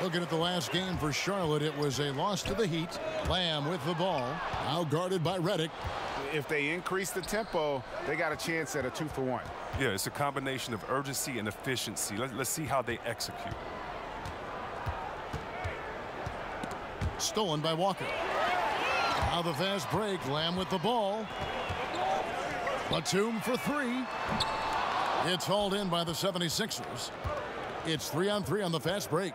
Looking at the last game for Charlotte, it was a loss to the Heat. Lamb with the ball. Now guarded by Redick. If they increase the tempo, they got a chance at a 2-for-1. Yeah, it's a combination of urgency and efficiency. Let's see how they execute. Stolen by Walker. Now the fast break. Lamb with the ball. Batum for 3. It's hauled in by the 76ers. It's 3-on-3 on the fast break.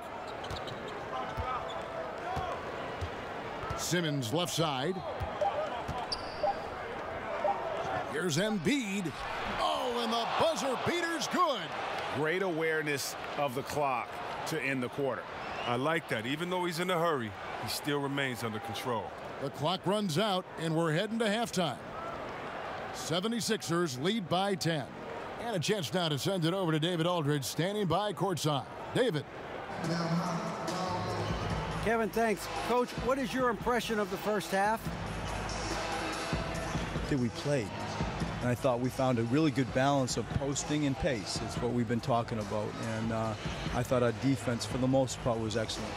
Simmons left side. Here's Embiid. Oh, and the buzzer beater's good. Great awareness of the clock to end the quarter. I like that. Even though he's in a hurry, he still remains under control. The clock runs out, and we're heading to halftime. 76ers lead by 10. And a chance now to send it over to David Aldridge, standing by courtside. David. Kevin, thanks. Coach, what is your impression of the first half? We played. And I thought we found a really good balance of posting and pace. It's what we've been talking about. And I thought our defense, for the most part, was excellent.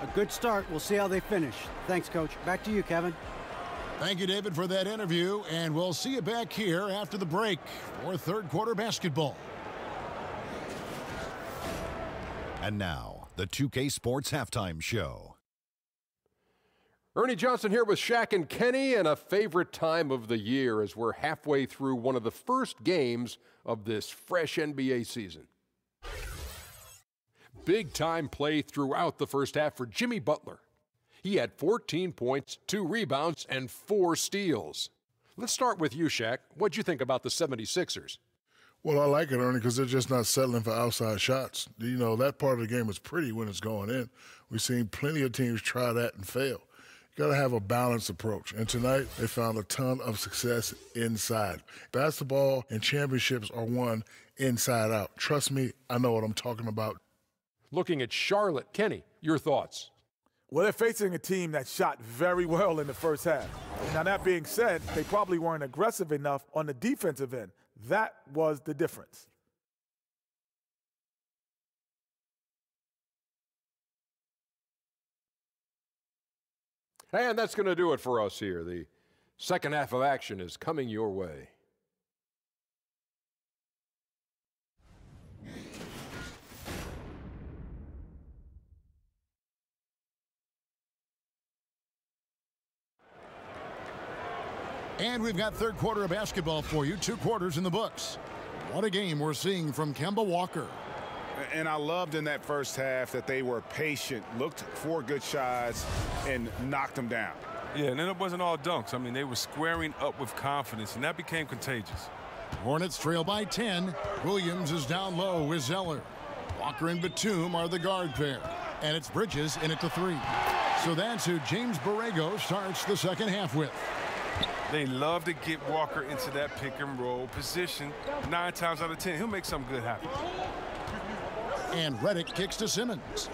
A good start. We'll see how they finish. Thanks, Coach. Back to you, Kevin. Thank you, David, for that interview. And we'll see you back here after the break for third quarter basketball. And now, the 2K Sports Halftime Show. Ernie Johnson here with Shaq and Kenny, and a favorite time of the year as we're halfway through one of the first games of this fresh NBA season. Big-time play throughout the first half for Jimmy Butler. He had 14 points, 2 rebounds, and 4 steals. Let's start with you, Shaq. What'd you think about the 76ers? Well, I like it, Ernie, because they're just not settling for outside shots. You know, that part of the game is pretty when it's going in. We've seen plenty of teams try that and fail. You got to have a balanced approach. And tonight, they found a ton of success inside. Basketball and championships are won inside out. Trust me, I know what I'm talking about. Looking at Charlotte, Kenny, your thoughts? Well, they're facing a team that shot very well in the first half. Now, that being said, they probably weren't aggressive enough on the defensive end. That was the difference. And that's going to do it for us here. The second half of action is coming your way. And we've got third quarter of basketball for you. 2 quarters in the books. What a game we're seeing from Kemba Walker. And I loved in that first half that they were patient, looked for good shots, and knocked them down. Yeah, and then it wasn't all dunks. I mean, they were squaring up with confidence, and that became contagious. Hornets trail by 10. Williams is down low with Zeller. Walker and Batum are the guard pair. And it's Bridges in it to 3. So that's who James Borrego starts the second half with. They love to get Walker into that pick and roll position. 9 times out of 10, he'll make something good happen. And Redick kicks to Simmons.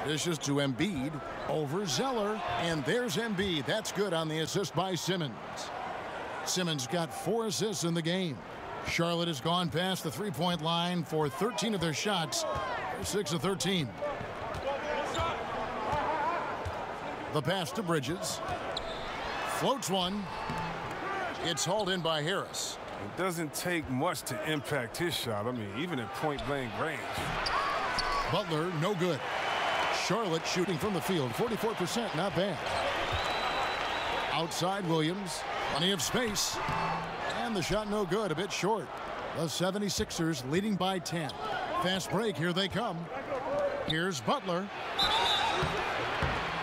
Dishes to Embiid over Zeller. And there's Embiid. That's good on the assist by Simmons. Simmons got 4 assists in the game. Charlotte has gone past the three-point line for 13 of their shots. They're 6 of 13. The pass to Bridges. Floats one. It's hauled in by Harris. It doesn't take much to impact his shot. I mean, even at point-blank range. Butler, no good. Charlotte shooting from the field, 44%, not bad. Outside Williams, plenty of space. And the shot no good, a bit short. The 76ers leading by 10. Fast break, here they come. Here's Butler.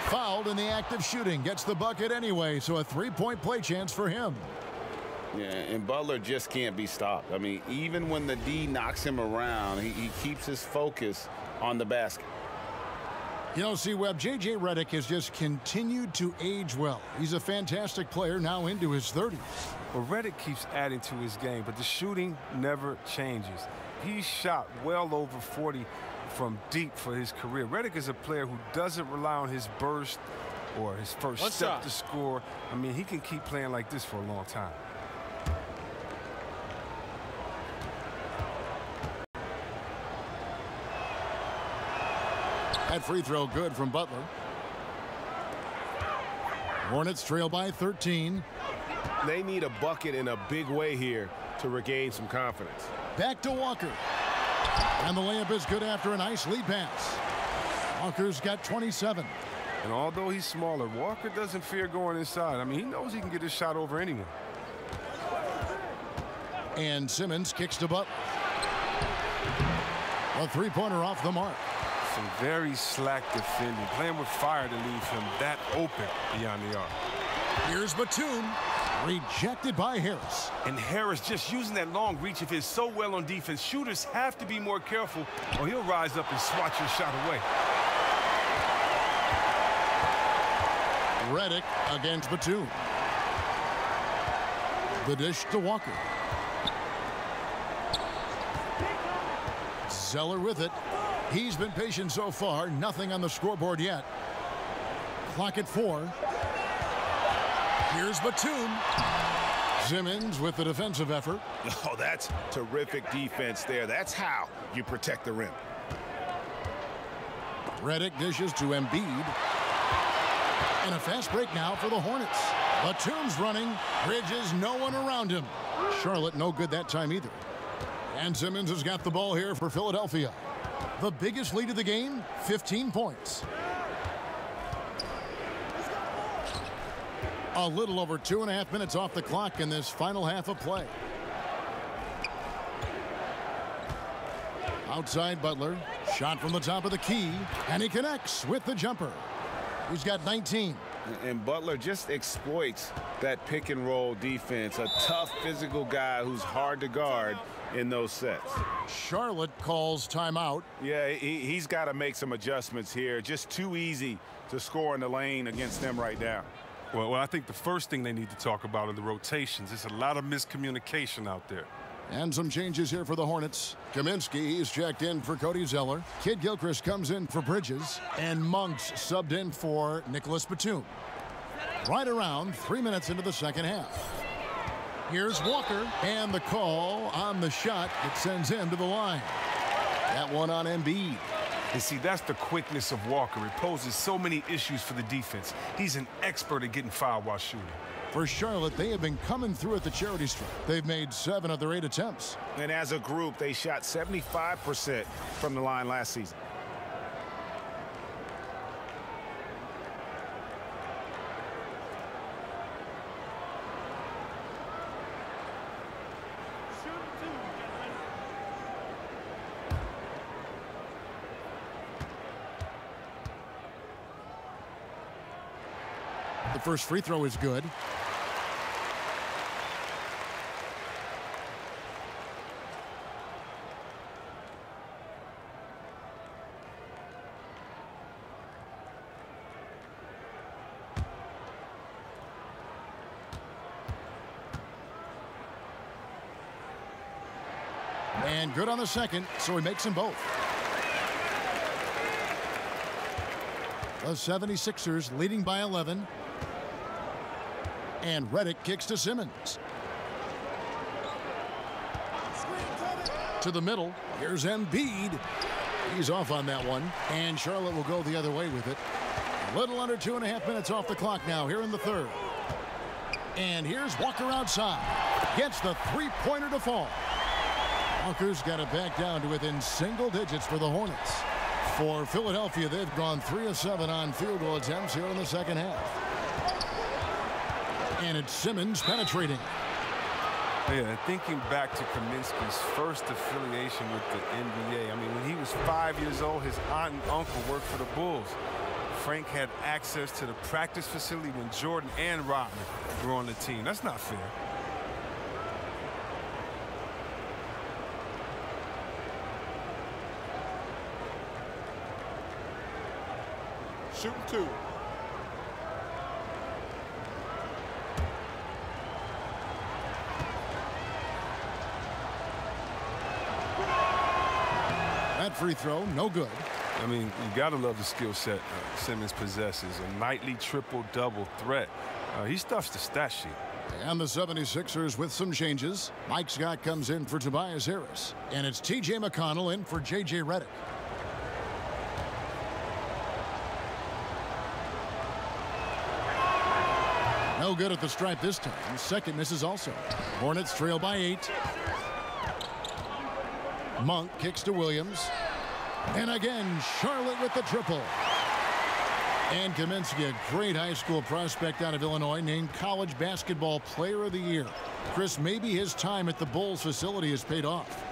Fouled in the act of shooting. Gets the bucket anyway, so a three-point play chance for him. Yeah, and Butler just can't be stopped. I mean, even when the D knocks him around, he keeps his focus on the basket. You know, C-Webb, J.J. Redick has just continued to age well. He's a fantastic player now into his 30s. Well, Redick keeps adding to his game, but the shooting never changes. He's shot well over 40 from deep for his career. Redick is a player who doesn't rely on his burst or his first step to score. I mean, he can keep playing like this for a long time. That free throw good from Butler. Hornets trail by 13. They need a bucket in a big way here to regain some confidence. Back to Walker. And the layup is good after a nice lead pass. Walker's got 27. And although he's smaller, Walker doesn't fear going inside. I mean, he knows he can get his shot over anyone. And Simmons kicks to Butler. A three-pointer off the mark. Some very slack defending, playing with fire to leave him that open beyond the arc. Here's Batum, rejected by Harris. And Harris just using that long reach of his so well on defense. Shooters have to be more careful or he'll rise up and swat your shot away. Redick against Batum. The dish to Walker. Zeller with it. He's been patient so far. Nothing on the scoreboard yet. Clock at 4. Here's Batum. Simmons with the defensive effort. Oh, that's terrific defense there. That's how you protect the rim. Redick dishes to Embiid. And a fast break now for the Hornets. Batum's running. Bridges, no one around him. Charlotte no good that time either. And Simmons has got the ball here for Philadelphia. The biggest lead of the game, 15 points. A little over 2.5 minutes off the clock in this final half of play. Outside Butler, shot from the top of the key, and he connects with the jumper. He's got 19. And Butler just exploits that pick and roll defense. A tough physical guy who's hard to guard in those sets. Charlotte calls timeout. Yeah, he's got to make some adjustments here. Just too easy to score in the lane against them right now. Well, I think the first thing they need to talk about are the rotations. There's a lot of miscommunication out there. And some changes here for the Hornets. Kaminsky, he's checked in for Cody Zeller. Kid Gilchrist comes in for Bridges. And Monks subbed in for Nicholas Batum. Right around 3 minutes into the second half. Here's Walker, and the call on the shot that sends him to the line. That one on Embiid. And see, that's the quickness of Walker. It poses so many issues for the defense. He's an expert at getting fouled while shooting. For Charlotte, they have been coming through at the charity stripe. They've made 7 of their 8 attempts. And as a group, they shot 75% from the line last season. The first free throw is good. And good on the second, so he makes them both. The 76ers leading by 11. And Redick kicks to Simmons. To the middle. Here's Embiid. He's off on that one. And Charlotte will go the other way with it. A little under 2.5 minutes off the clock now here in the third. And here's Walker outside. Gets the three-pointer to fall. Walker's got it back down to within single digits for the Hornets. For Philadelphia, they've gone 3 of 7 on field goal attempts here in the second half. And it's Simmons penetrating. Yeah, and thinking back to Kaminsky's first affiliation with the NBA, I mean, when he was 5 years old, his aunt and uncle worked for the Bulls. Frank had access to the practice facility when Jordan and Rodman were on the team. That's not fair. Shooting 2. That free throw, no good. I mean, you got to love the skill set Simmons possesses. A nightly triple-double threat. He stuffs the stat sheet. And the 76ers with some changes. Mike Scott comes in for Tobias Harris. And it's T.J. McConnell in for J.J. Redick. No good at the stripe this time. Second misses also. Hornets trail by 8. Monk kicks to Williams. And again, Charlotte with the triple. And Kaminsky, a great high school prospect out of Illinois, named College Basketball Player of the Year. Chris, maybe his time at the Bulls facility has paid off.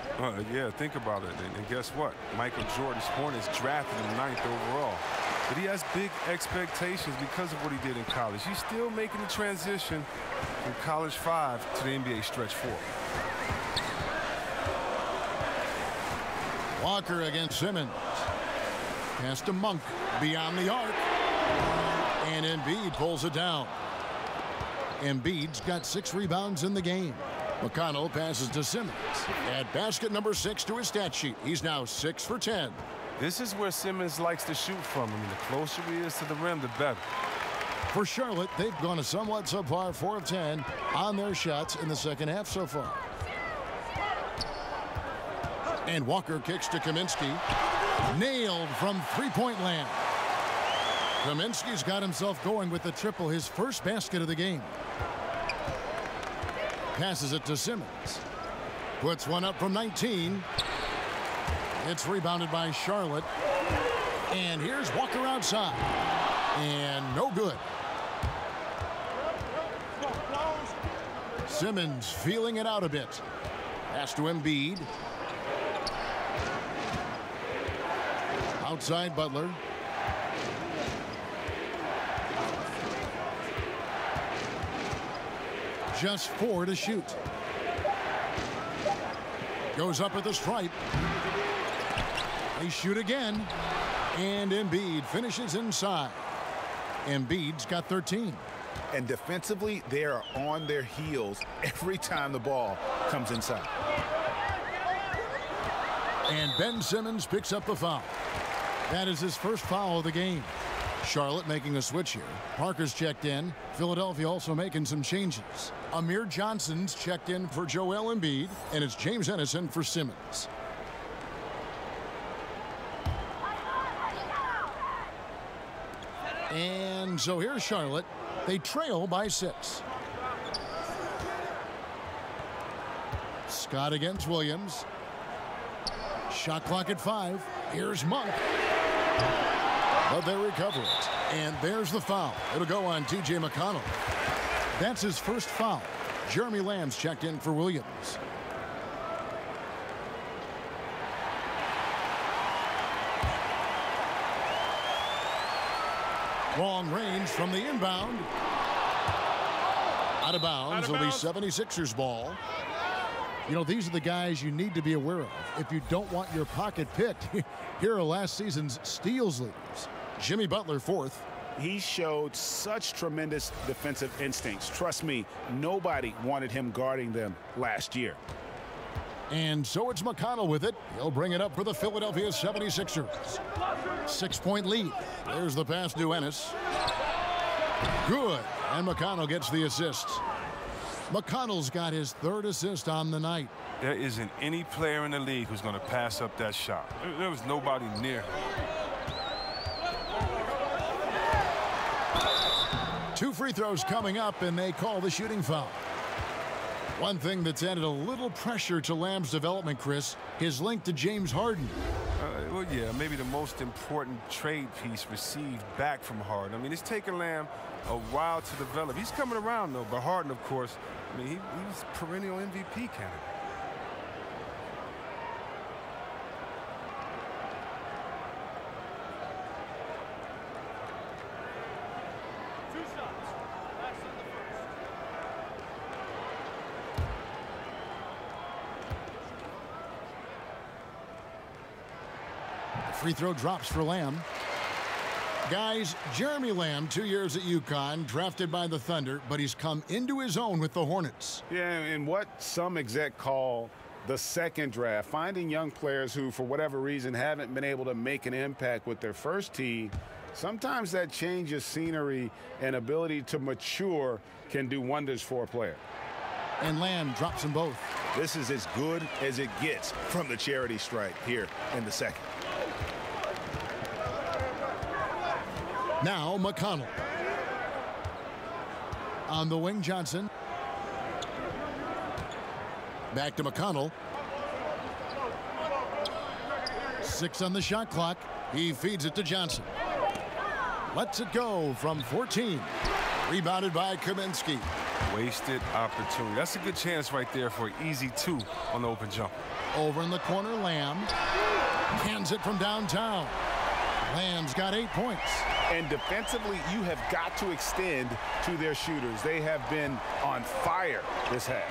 Yeah, think about it. And guess what? Michael Jordan's Hornets drafted him 9th overall. But he has big expectations because of what he did in college. He's still making the transition from college 5 to the NBA stretch 4. Walker against Simmons. Pass to Monk beyond the arc. And Embiid pulls it down. Embiid's got 6 rebounds in the game. McConnell passes to Simmons. Add basket number 6 to his stat sheet. He's now 6 for 10. This is where Simmons likes to shoot from. I mean, the closer he is to the rim, the better. For Charlotte, they've gone a somewhat subpar 4 of 10 on their shots in the second half so far. And Walker kicks to Kaminsky. Nailed from three-point land. Kaminsky's got himself going with the triple, his first basket of the game. Passes it to Simmons. Puts one up from 19. It's rebounded by Charlotte. And here's Walker outside. And no good. Simmons feeling it out a bit. Pass to Embiid. Outside Butler. Just 4 to shoot. Goes up at the stripe. They shoot again. And Embiid finishes inside. Embiid's got 13. And defensively, they are on their heels every time the ball comes inside. And Ben Simmons picks up the foul. That is his first foul of the game. Charlotte making a switch here. Parker's checked in. Philadelphia also making some changes. Amir Johnson's checked in for Joel Embiid, and it's James Ennison for Simmons. And so here's Charlotte. They trail by 6. Scott against Williams. Shot clock at 5. Here's Monk. But they recover it. And there's the foul. It'll go on T.J. McConnell. That's his first foul. Jeremy Lamb's checked in for Williams. Long range from the inbound. Out of bounds. It'll be 76ers ball. You know, these are the guys you need to be aware of if you don't want your pocket picked. Here are last season's steals leaders. Jimmy Butler, 4th. He showed such tremendous defensive instincts. Trust me, nobody wanted him guarding them last year. And so it's McConnell with it. He'll bring it up for the Philadelphia 76ers. 6-point lead. There's the pass to Ennis. Good. And McConnell gets the assist. McConnell's got his 3rd assist on the night. There isn't any player in the league who's going to pass up that shot. There was nobody near him. 2 free throws coming up, and they call the shooting foul. One thing that's added a little pressure to Lamb's development, Chris, his link to James Harden. Well, yeah, maybe the most important trade piece received back from Harden. I mean, it's taken Lamb a while to develop. He's coming around, though. But Harden, of course, I mean, he was a perennial MVP candidate. Free throw drops for Lamb. Guys, Jeremy Lamb, 2 years at UConn, drafted by the Thunder, but he's come into his own with the Hornets. Yeah, and what some exec call the second draft, finding young players who, for whatever reason, haven't been able to make an impact with their first team. Sometimes that change of scenery and ability to mature can do wonders for a player. And Lamb drops them both. This is as good as it gets from the charity stripe here in the second. Now McConnell. On the wing, Johnson. Back to McConnell. 6 on the shot clock. He feeds it to Johnson. Lets it go from 14. Rebounded by Kaminsky. Wasted opportunity. That's a good chance right there for an easy 2 on the open jump. Over in the corner, Lamb. Hands it from downtown. Lamb's got 8 points. And defensively, you have got to extend to their shooters. They have been on fire this half.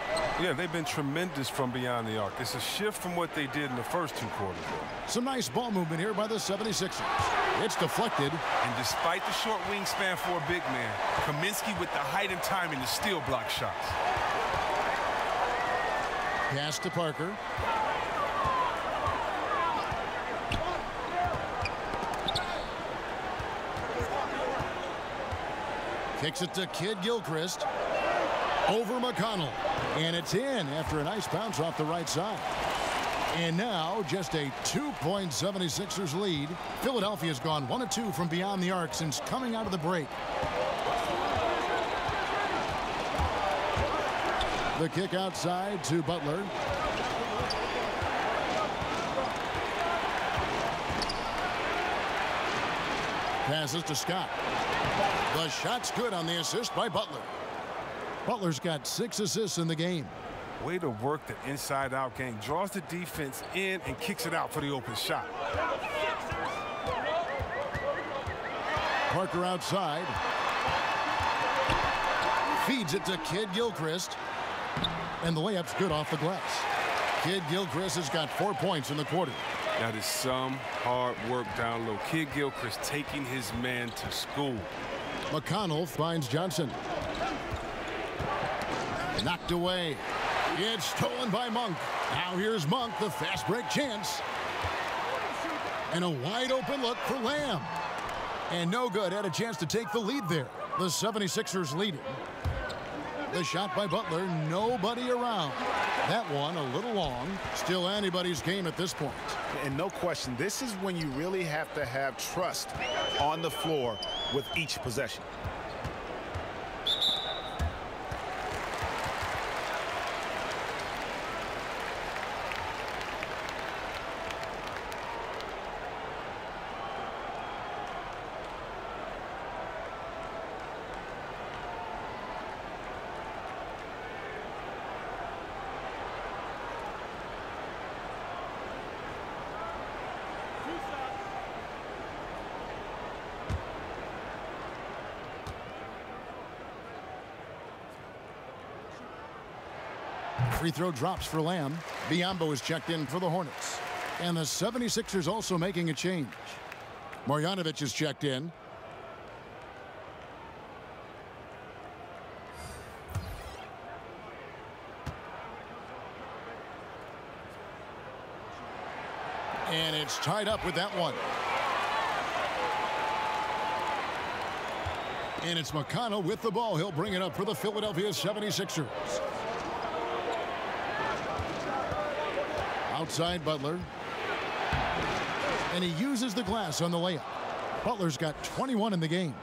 Yeah, they've been tremendous from beyond the arc. It's a shift from what they did in the first 2 quarters. Some nice ball movement here by the 76ers. It's deflected. And despite the short wingspan for a big man, Kaminsky with the height and timing to still block shots. Pass to Parker. Kicks it to Kid Gilchrist. Over McConnell. And it's in after a nice bounce off the right side. And now just a 2-point 76ers lead. Philadelphia's gone 1 of 2 from beyond the arc since coming out of the break. The kick outside to Butler. Passes to Scott. The shot's good on the assist by Butler. Butler's got 6 assists in the game. Way to work the inside-out game. Draws the defense in and kicks it out for the open shot. Parker outside. Feeds it to Kid Gilchrist. And the layup's good off the glass. Kid Gilchrist has got 4 points in the quarter. That is some hard work down low. Kid Gilchrist taking his man to school. McConnell finds Johnson. Knocked away. It's stolen by Monk. Now here's Monk, the fast break chance. And a wide open look for Lamb. And no good. Had a chance to take the lead there. The 76ers leading. The shot by Butler. Nobody around. That one a little long. Still anybody's game at this point. And no question, this is when you really have to have trust on the floor with each possession. Free throw drops for Lamb. Biombo is checked in for the Hornets. And the 76ers also making a change. Marjanovic is checked in. And it's tied up with that one. And it's McConnell with the ball. He'll bring it up for the Philadelphia 76ers. Outside Butler. And he uses the glass on the layup. Butler's got 21 in the game.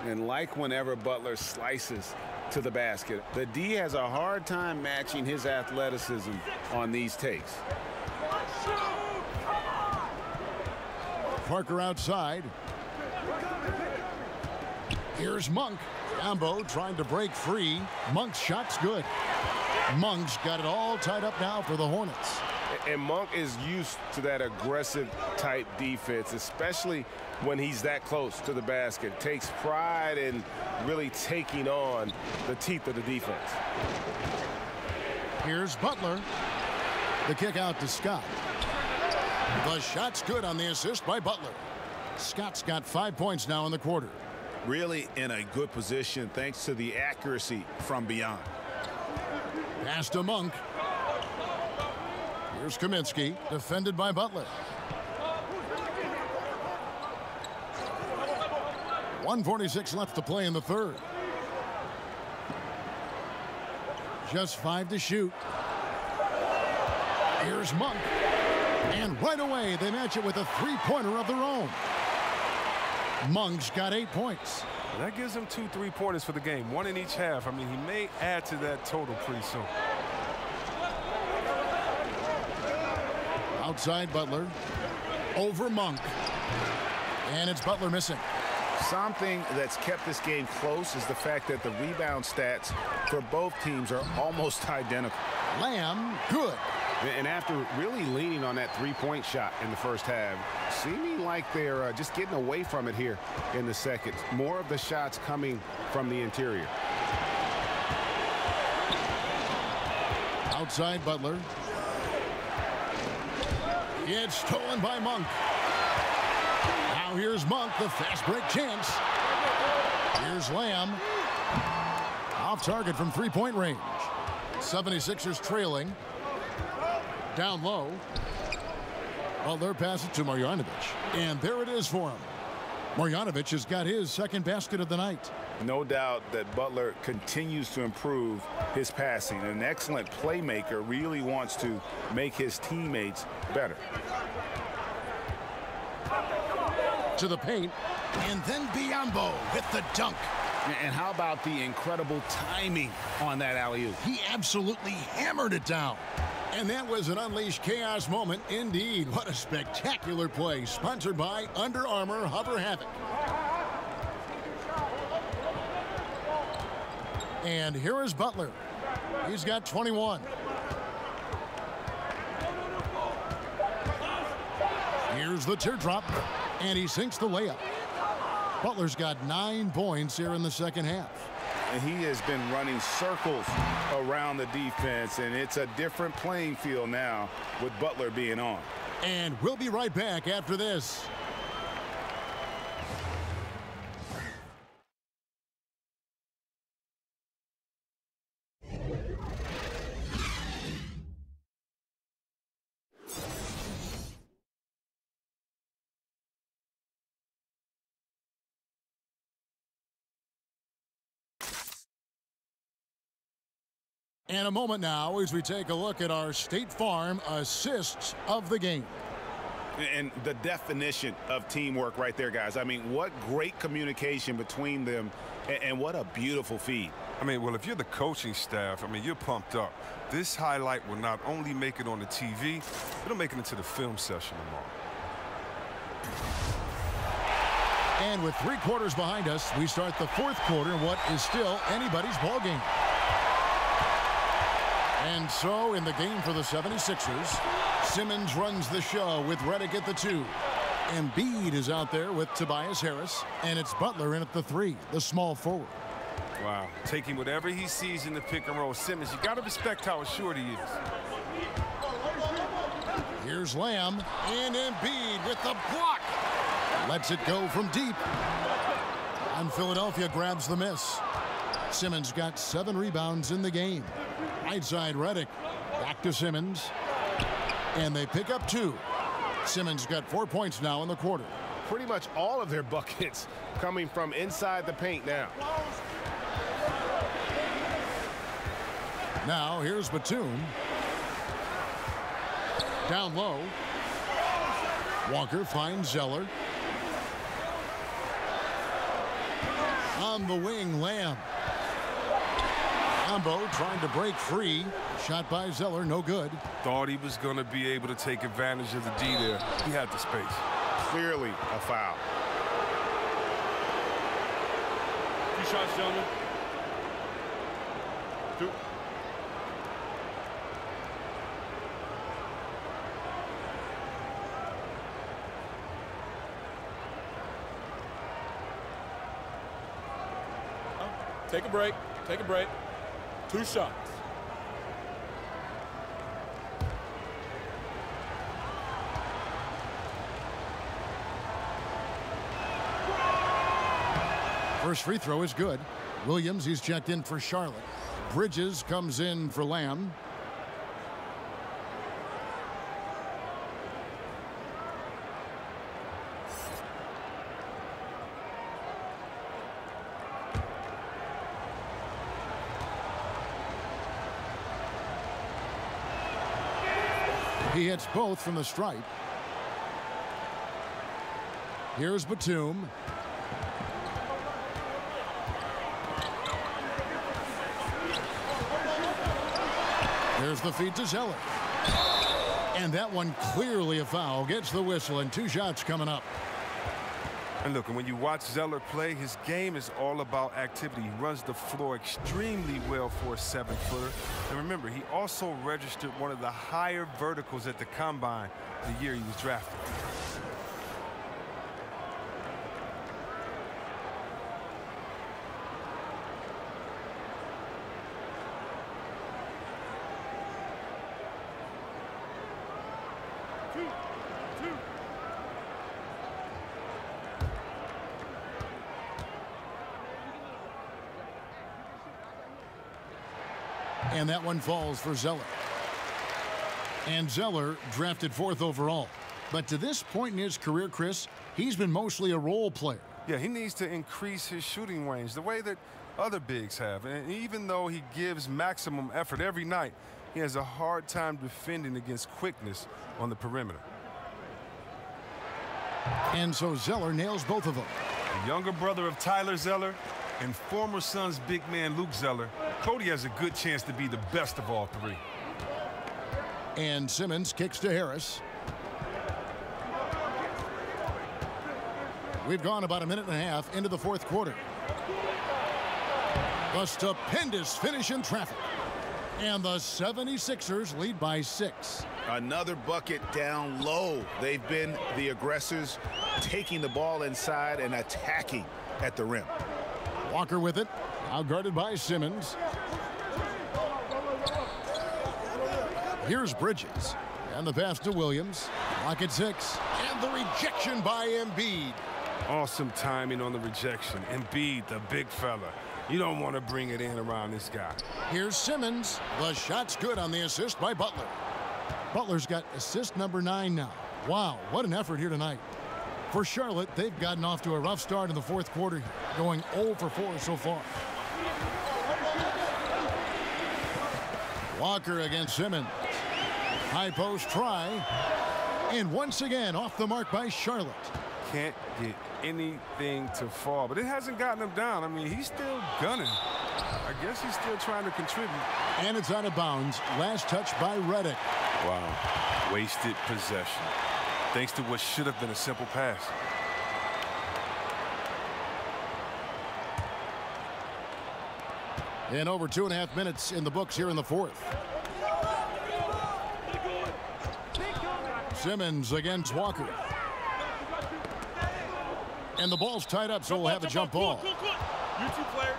And like whenever Butler slices to the basket, the D has a hard time matching his athleticism on these takes. Parker outside. Here's Monk. Ambo trying to break free. Monk's shot's good. Monk's got it all tied up now for the Hornets. And Monk is used to that aggressive type defense, especially when he's that close to the basket. Takes pride in really taking on the teeth of the defense. Here's Butler. The kick out to Scott. The shot's good on the assist by Butler. Scott's got 5 points now in the quarter. Really in a good position thanks to the accuracy from beyond. Pass to Monk. Here's Kaminsky, defended by Butler. 1:46 left to play in the third. Just 5 to shoot. Here's Monk. And right away, they match it with a three-pointer of their own. Monk's got 8 points. Well, that gives him 2 3-pointers for the game, 1 in each half. I mean, he may add to that total pretty soon. Outside Butler. Over Monk. And it's Butler missing. Something that's kept this game close is the fact that the rebound stats for both teams are almost identical. Lamb, good. And after really leaning on that three-point shot in the first half, seeming like they're just getting away from it here in the second. More of the shots coming from the interior. Outside Butler. It's stolen by Monk. Now here's Monk, the fast break chance. Here's Lamb. Off target from three-point range. 76ers trailing. Down low. Butler passes it to Marjanovic. And there it is for him. Marjanovic has got his second basket of the night. No doubt that Butler continues to improve his passing. An excellent playmaker, really wants to make his teammates better. To the paint. And then Biyombo with the dunk. And how about the incredible timing on that alley-oop? He absolutely hammered it down. And that was an unleashed chaos moment indeed. What a spectacular play. Sponsored by Under Armour Hover Havoc. And here is Butler. He's got 21. Here's the teardrop. And he sinks the layup. Butler's got 9 points here in the second half. And he has been running circles around the defense, and it's a different playing field now with Butler being on. And we'll be right back after this. And a moment now as we take a look at our State Farm assists of the game. And the definition of teamwork right there, guys. I mean, what great communication between them, and what a beautiful feed. I mean, well, if you're the coaching staff, I mean, you're pumped up. This highlight will not only make it on the TV, it'll make it into the film session tomorrow. And with 3 quarters behind us, we start the fourth quarter in what is still anybody's ball game. And so in the game for the 76ers, Simmons runs the show with Redick at the 2. Embiid is out there with Tobias Harris, and it's Butler in at the 3, the small forward. Wow, taking whatever he sees in the pick and roll. Simmons, you got to respect how assured he is. Here's Lamb, and Embiid with the block. Lets it go from deep. And Philadelphia grabs the miss. Simmons got 7 rebounds in the game. Right side Redick. Back to Simmons. And they pick up 2. Simmons got 4 points now in the quarter. Pretty much all of their buckets coming from inside the paint now. Now here's Batum. Down low. Walker finds Zeller. On the wing, Lamb. Ambo trying to break free. Shot by Zeller, no good. Thought he was going to be able to take advantage of the D there. He had the space. clearly a foul. 2 shots, gentlemen. 2. Take a break. Take a break. 2 shots. First free throw is good. Williams, he's checked in for Charlotte. Bridges comes in for Lamb. He hits both from the stripe. Here's Batum. There's the feed to Zeller. And that one clearly a foul. Gets the whistle, and 2 shots coming up. And look, when you watch Zeller play, his game is all about activity. He runs the floor extremely well for a 7-footer. And remember, he also registered one of the higher verticals at the combine the year he was drafted. And that one falls for Zeller. And Zeller drafted 4th overall. But to this point in his career, Chris, he's been mostly a role player. Yeah, he needs to increase his shooting range the way that other bigs have. And even though he gives maximum effort every night, he has a hard time defending against quickness on the perimeter. And so Zeller nails both of them. The younger brother of Tyler Zeller and former Suns big man Luke Zeller, Cody has a good chance to be the best of all 3. And Simmons kicks to Harris. We've gone about a minute and a half into the 4th quarter. A stupendous finish in traffic. And the 76ers lead by 6. Another bucket down low. They've been the aggressors, taking the ball inside and attacking at the rim. Walker with it, out guarded by Simmons. Here's Bridges, and the pass to Williams. Clock at 6, and the rejection by Embiid. Awesome timing on the rejection. Embiid, the big fella. You don't want to bring it in around this guy. Here's Simmons. The shot's good on the assist by Butler. Butler's got assist number 9 now. Wow, what an effort here tonight. For Charlotte, they've gotten off to a rough start in the 4th quarter, going 0 for 4 so far. Walker against Simmons. High post try. And once again, off the mark by Charlotte. Can't get anything to fall, but it hasn't gotten him down. I mean, he's still gunning. I guess he's still trying to contribute. And it's out of bounds. Last touch by Redick. Wow, wasted possession. Thanks to what should have been a simple pass. And over 2.5 minutes in the books here in the 4th. Simmons against Walker. And the ball's tied up, so we'll have a jump ball. You 2 players.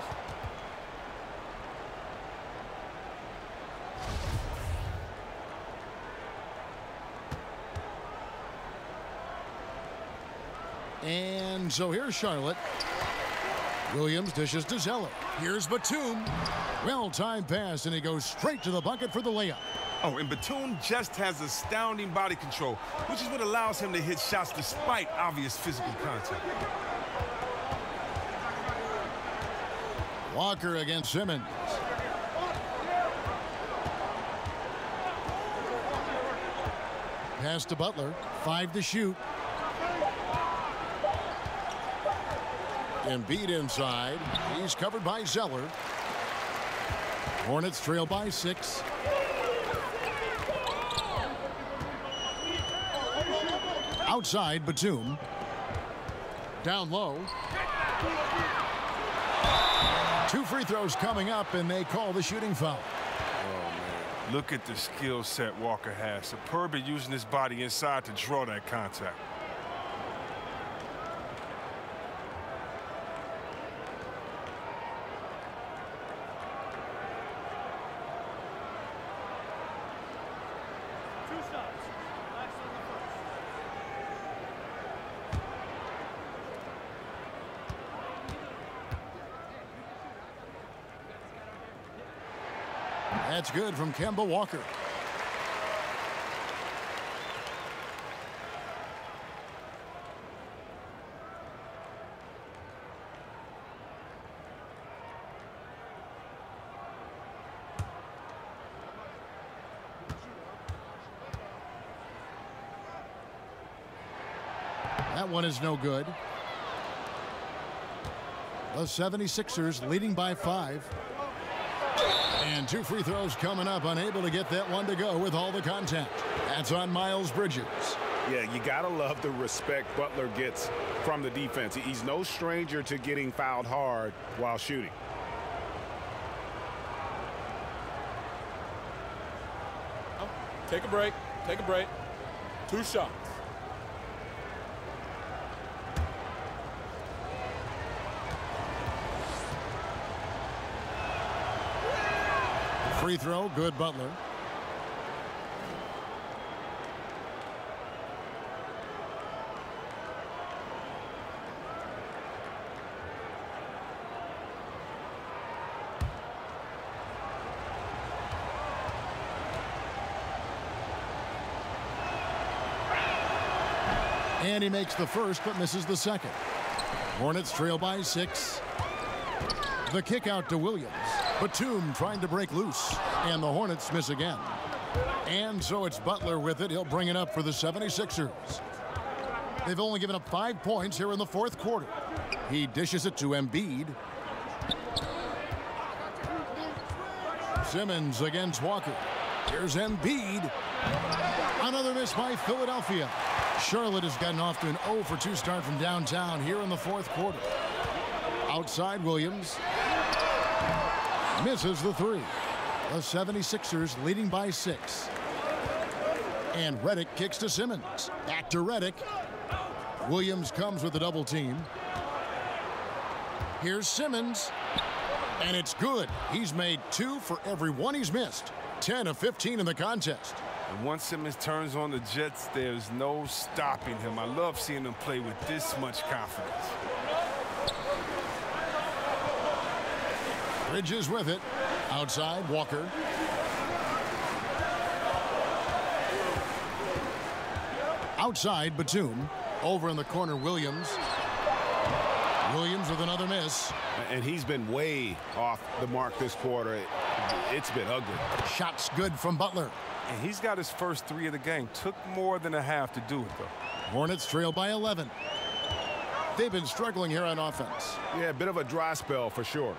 And so here's Charlotte. Williams dishes to Zeller. Here's Batum. Well-timed pass, and he goes straight to the bucket for the layup. Oh, and Batum just has astounding body control, which is what allows him to hit shots despite obvious physical contact. Walker against Simmons. Pass to Butler. 5 to shoot. Embiid inside. He's covered by Zeller. Hornets trail by 6. Outside, Batum. Down low. 2 free throws coming up, and they call the shooting foul. Oh, man. Look at the skill set Walker has. Superb at using his body inside to draw that contact. That's good from Kemba Walker. That one is no good. The 76ers leading by 5. And 2 free throws coming up, unable to get that one to go with all the contact. That's on Miles Bridges. Yeah, you got to love the respect Butler gets from the defense. He's no stranger to getting fouled hard while shooting. Take a break. Take a break. 2 shots. Free throw, good Butler. And he makes the first, but misses the second. Hornets trail by 6. The kick out to Williams. Batum trying to break loose, and the Hornets miss again. And so it's Butler with it. He'll bring it up for the 76ers. They've only given up 5 points here in the 4th quarter. He dishes it to Embiid. Simmons against Walker. Here's Embiid. Another miss by Philadelphia. Charlotte has gotten off to an 0 for 2 start from downtown here in the 4th quarter. Outside Williams. Misses the 3. The 76ers leading by 6. And Redick kicks to Simmons. Back to Redick. Williams comes with a double team. Here's Simmons. And it's good. He's made 2 for every 1 he's missed. 10 of 15 in the contest. And once Simmons turns on the Jets, there's no stopping him. I love seeing him play with this much confidence. Bridges with it. Outside, Walker. Outside, Batum. Over in the corner, Williams. Williams with another miss. And he's been way off the mark this quarter. It's been ugly. Shots good from Butler. And he's got his first 3 of the game. Took more than a half to do it, though. Hornets trail by 11. They've been struggling here on offense. Yeah, a bit of a dry spell for sure.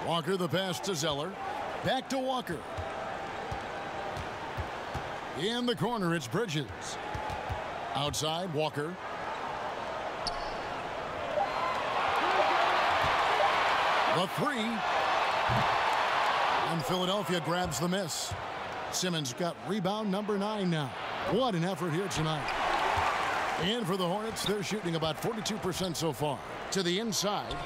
Walker the pass to Zeller. Back to Walker. In the corner, it's Bridges. Outside, Walker. The 3. And Philadelphia grabs the miss. Simmons got rebound number 9 now. What an effort here tonight. And for the Hornets, they're shooting about 42% so far. To the inside.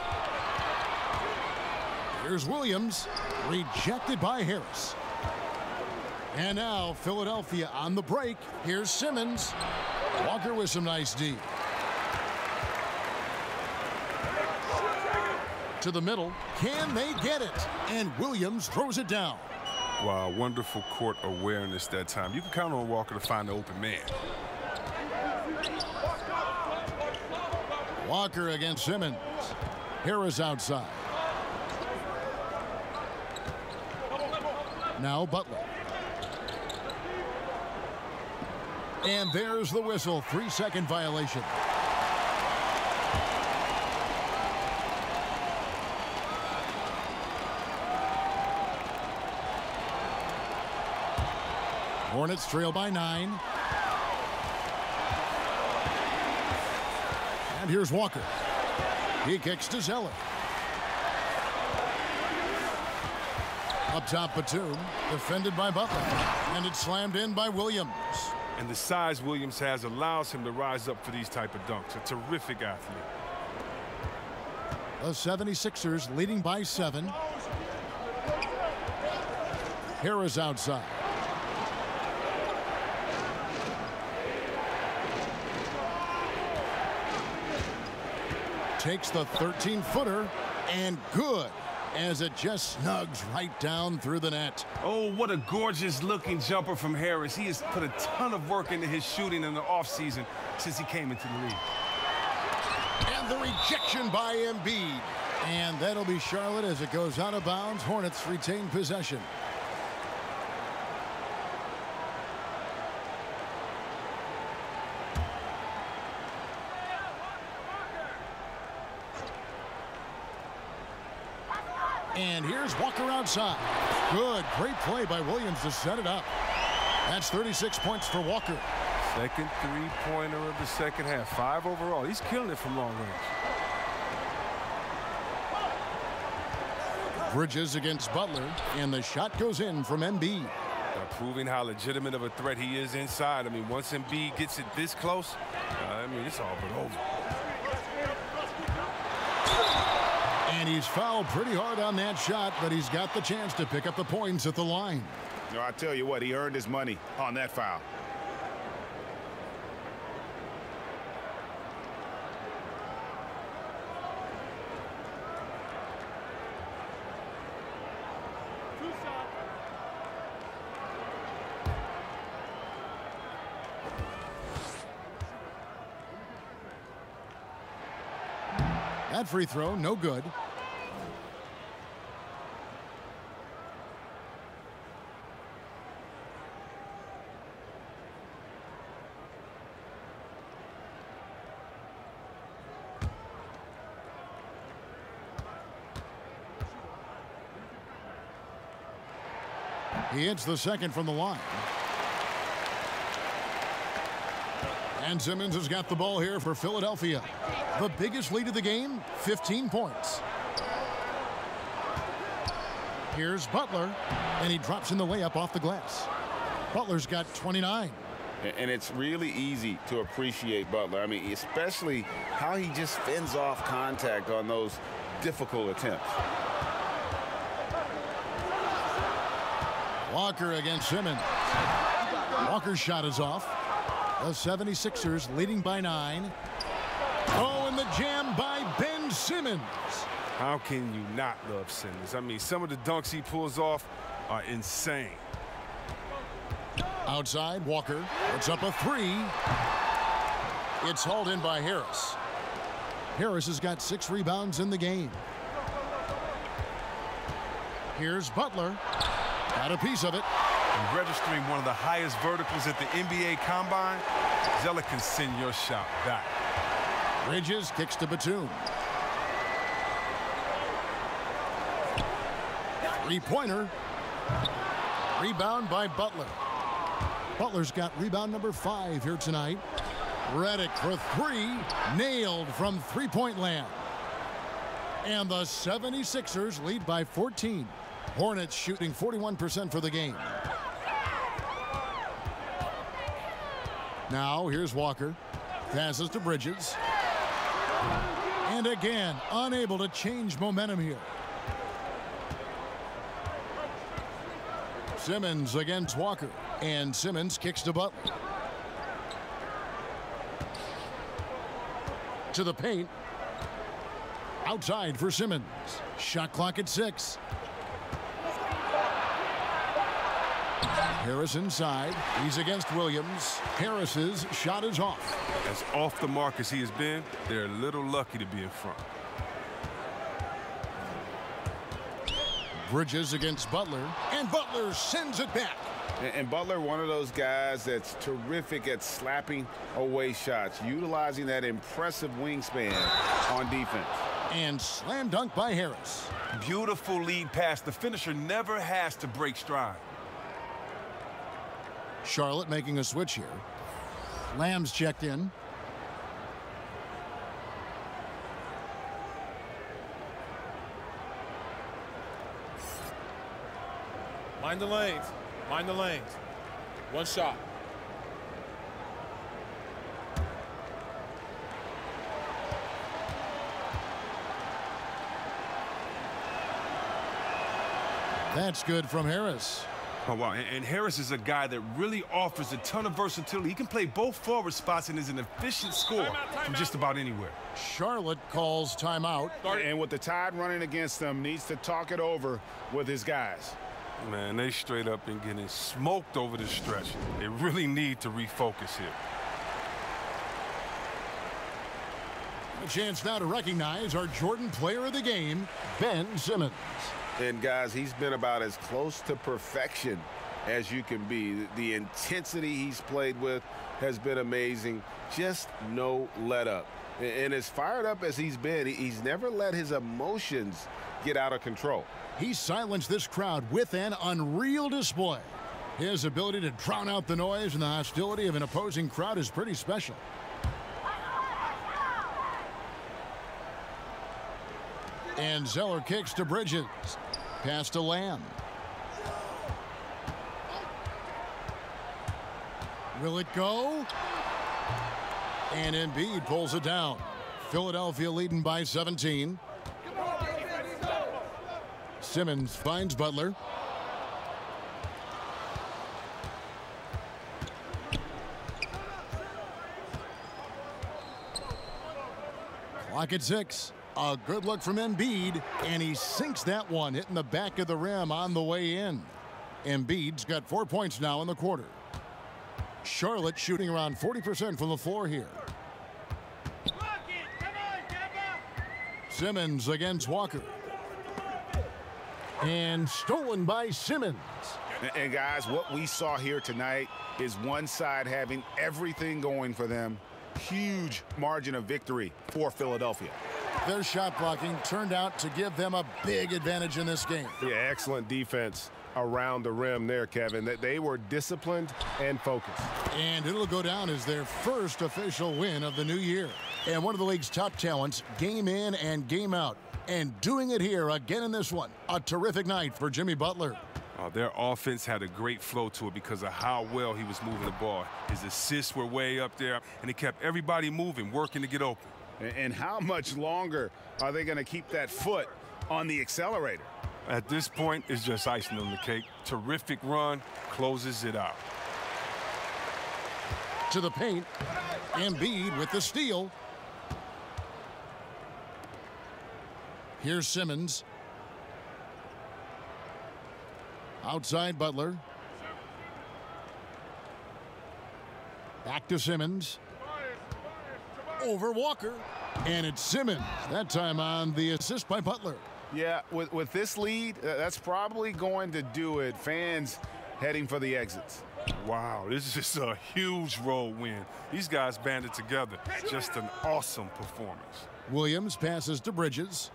Here's Williams, rejected by Harris. And now Philadelphia on the break. Here's Simmons. Walker with some nice D. To the middle. Can they get it? And Williams throws it down. Wow, wonderful court awareness that time. You can count on Walker to find the open man. Walker against Simmons. Harris outside. Now Butler. And there's the whistle. 3-second violation. Hornets trail by 9. And here's Walker. He kicks to Zeller. Up top, Batum, defended by Butler. And it's slammed in by Williams. And the size Williams has allows him to rise up for these type of dunks. A terrific athlete. The 76ers leading by 7. Harris outside. Takes the 13-footer and good, as it just snugs right down through the net. Oh, what a gorgeous looking jumper from Harris. He has put a ton of work into his shooting in the offseason since he came into the league. And the rejection by Embiid. And that'll be Charlotte as it goes out of bounds. Hornets retain possession. And here's Walker outside. Good, great play by Williams to set it up. That's 36 points for Walker. Second three-pointer of the second half. 5 overall. He's killing it from long range. Bridges against Butler, and the shot goes in from Embiid. Proving how legitimate of a threat he is inside. I mean, once Embiid gets it this close, it's all but over. And he's fouled pretty hard on that shot, but he's got the chance to pick up the points at the line. No, I tell you what, he earned his money on that foul. That free throw, no good. He hits the second from the line. And Simmons has got the ball here for Philadelphia. The biggest lead of the game, 15 points. Here's Butler, and he drops in the layup off the glass. Butler's got 29. And it's really easy to appreciate Butler. I mean, especially how he just fends off contact on those difficult attempts. Walker against Simmons. Walker's shot is off. The 76ers leading by 9. Oh, and the jam by Ben Simmons. How can you not love Simmons? I mean, some of the dunks he pulls off are insane. Outside, Walker puts up a 3. It's hauled in by Harris. Harris has got 6 rebounds in the game. Here's Butler. Got a piece of it. And registering one of the highest verticals at the NBA Combine, Zeller can send your shot back. Bridges kicks to Batum. Three-pointer. Rebound by Butler. Butler's got rebound number 5 here tonight. Redick for 3. Nailed from three-point land. And the 76ers lead by 14. Hornets shooting 41% for the game. Now here's Walker. Passes to Bridges. And again, unable to change momentum here. Simmons against Walker. And Simmons kicks to Butler. To the paint. Outside for Simmons. Shot clock at 6. Harris inside. He's against Williams. Harris's shot is off. As off the mark as he has been, they're a little lucky to be in front. Bridges against Butler, and Butler sends it back. And Butler, one of those guys that's terrific at slapping away shots, utilizing that impressive wingspan on defense. And slam dunk by Harris. Beautiful lead pass. The finisher never has to break stride. Charlotte making a switch here. Lamb's checked in. Mind the lanes. Mind the lanes. One shot. That's good from Harris. Oh, wow. And Harris is a guy that really offers a ton of versatility. He can play both forward spots and is an efficient scorer from just about anywhere. Charlotte calls timeout. And with the Tide running against them, needs to talk it over with his guys. Man, they straight up been getting smoked over the stretch. They really need to refocus here. A chance now to recognize our Jordan player of the game, Ben Simmons. And, guys, he's been about as close to perfection as you can be. The intensity he's played with has been amazing. Just no let-up. And as fired up as he's been, he's never let his emotions get out of control. He silenced this crowd with an unreal display. His ability to drown out the noise and the hostility of an opposing crowd is pretty special. And Zeller kicks to Bridges. Pass to Lamb. Will it go? And Embiid pulls it down. Philadelphia leading by 17. Simmons finds Butler. Clock at 6. A good look from Embiid, and he sinks that one, hitting the back of the rim on the way in. Embiid's got 4 points now in the quarter. Charlotte shooting around 40% from the floor here. Simmons against Walker. And stolen by Simmons. And guys, what we saw here tonight is one side having everything going for them. Huge margin of victory for Philadelphia. Their shot blocking turned out to give them a big advantage in this game. Yeah, excellent defense around the rim there, Kevin. They were disciplined and focused. And it'll go down as their first official win of the new year. And one of the league's top talents, game in and game out. And doing it here again in this one. A terrific night for Jimmy Butler. Their offense had a great flow to it because of how well he was moving the ball. His assists were way up there, and he kept everybody moving, working to get open. And how much longer are they going to keep that foot on the accelerator? At this point, it's just icing on the cake. Terrific run, closes it out. To the paint, Embiid with the steal. Here's Simmons. Outside Butler. Back to Simmons. Over Walker. And it's Simmons. That time on the assist by Butler. Yeah, with this lead, that's probably going to do it. Fans heading for the exits. Wow, this is just a huge road win. These guys banded together. Just an awesome performance. Williams passes to Bridges.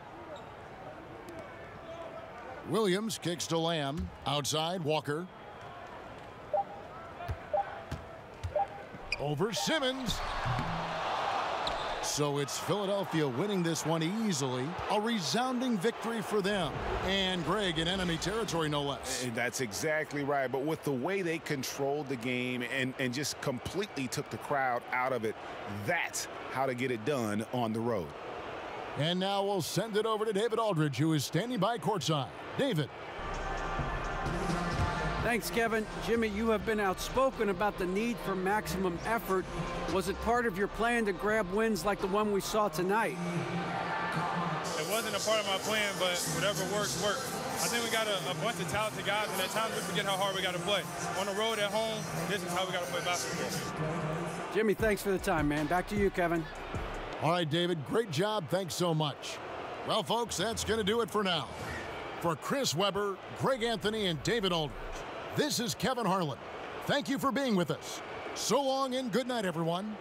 Williams kicks to Lamb. Outside, Walker. Over Simmons. So it's Philadelphia winning this one easily. A resounding victory for them. And Greg in enemy territory, no less. And that's exactly right. But with the way they controlled the game and just completely took the crowd out of it, that's how to get it done on the road. And now we'll send it over to David Aldridge, who is standing by courtside. David. Thanks, Kevin. Jimmy, you have been outspoken about the need for maximum effort. Was it part of your plan to grab wins like the one we saw tonight? It wasn't a part of my plan, but whatever works, works. I think we got a bunch of talented guys, and at times we forget how hard we got to play. On the road, at home, this is how we got to play basketball. Jimmy, thanks for the time, man. Back to you, Kevin. All right, David, great job. Thanks so much. Well, folks, that's going to do it for now. For Chris Webber, Greg Anthony, and David Aldridge, this is Kevin Harlan. Thank you for being with us. So long and good night, everyone.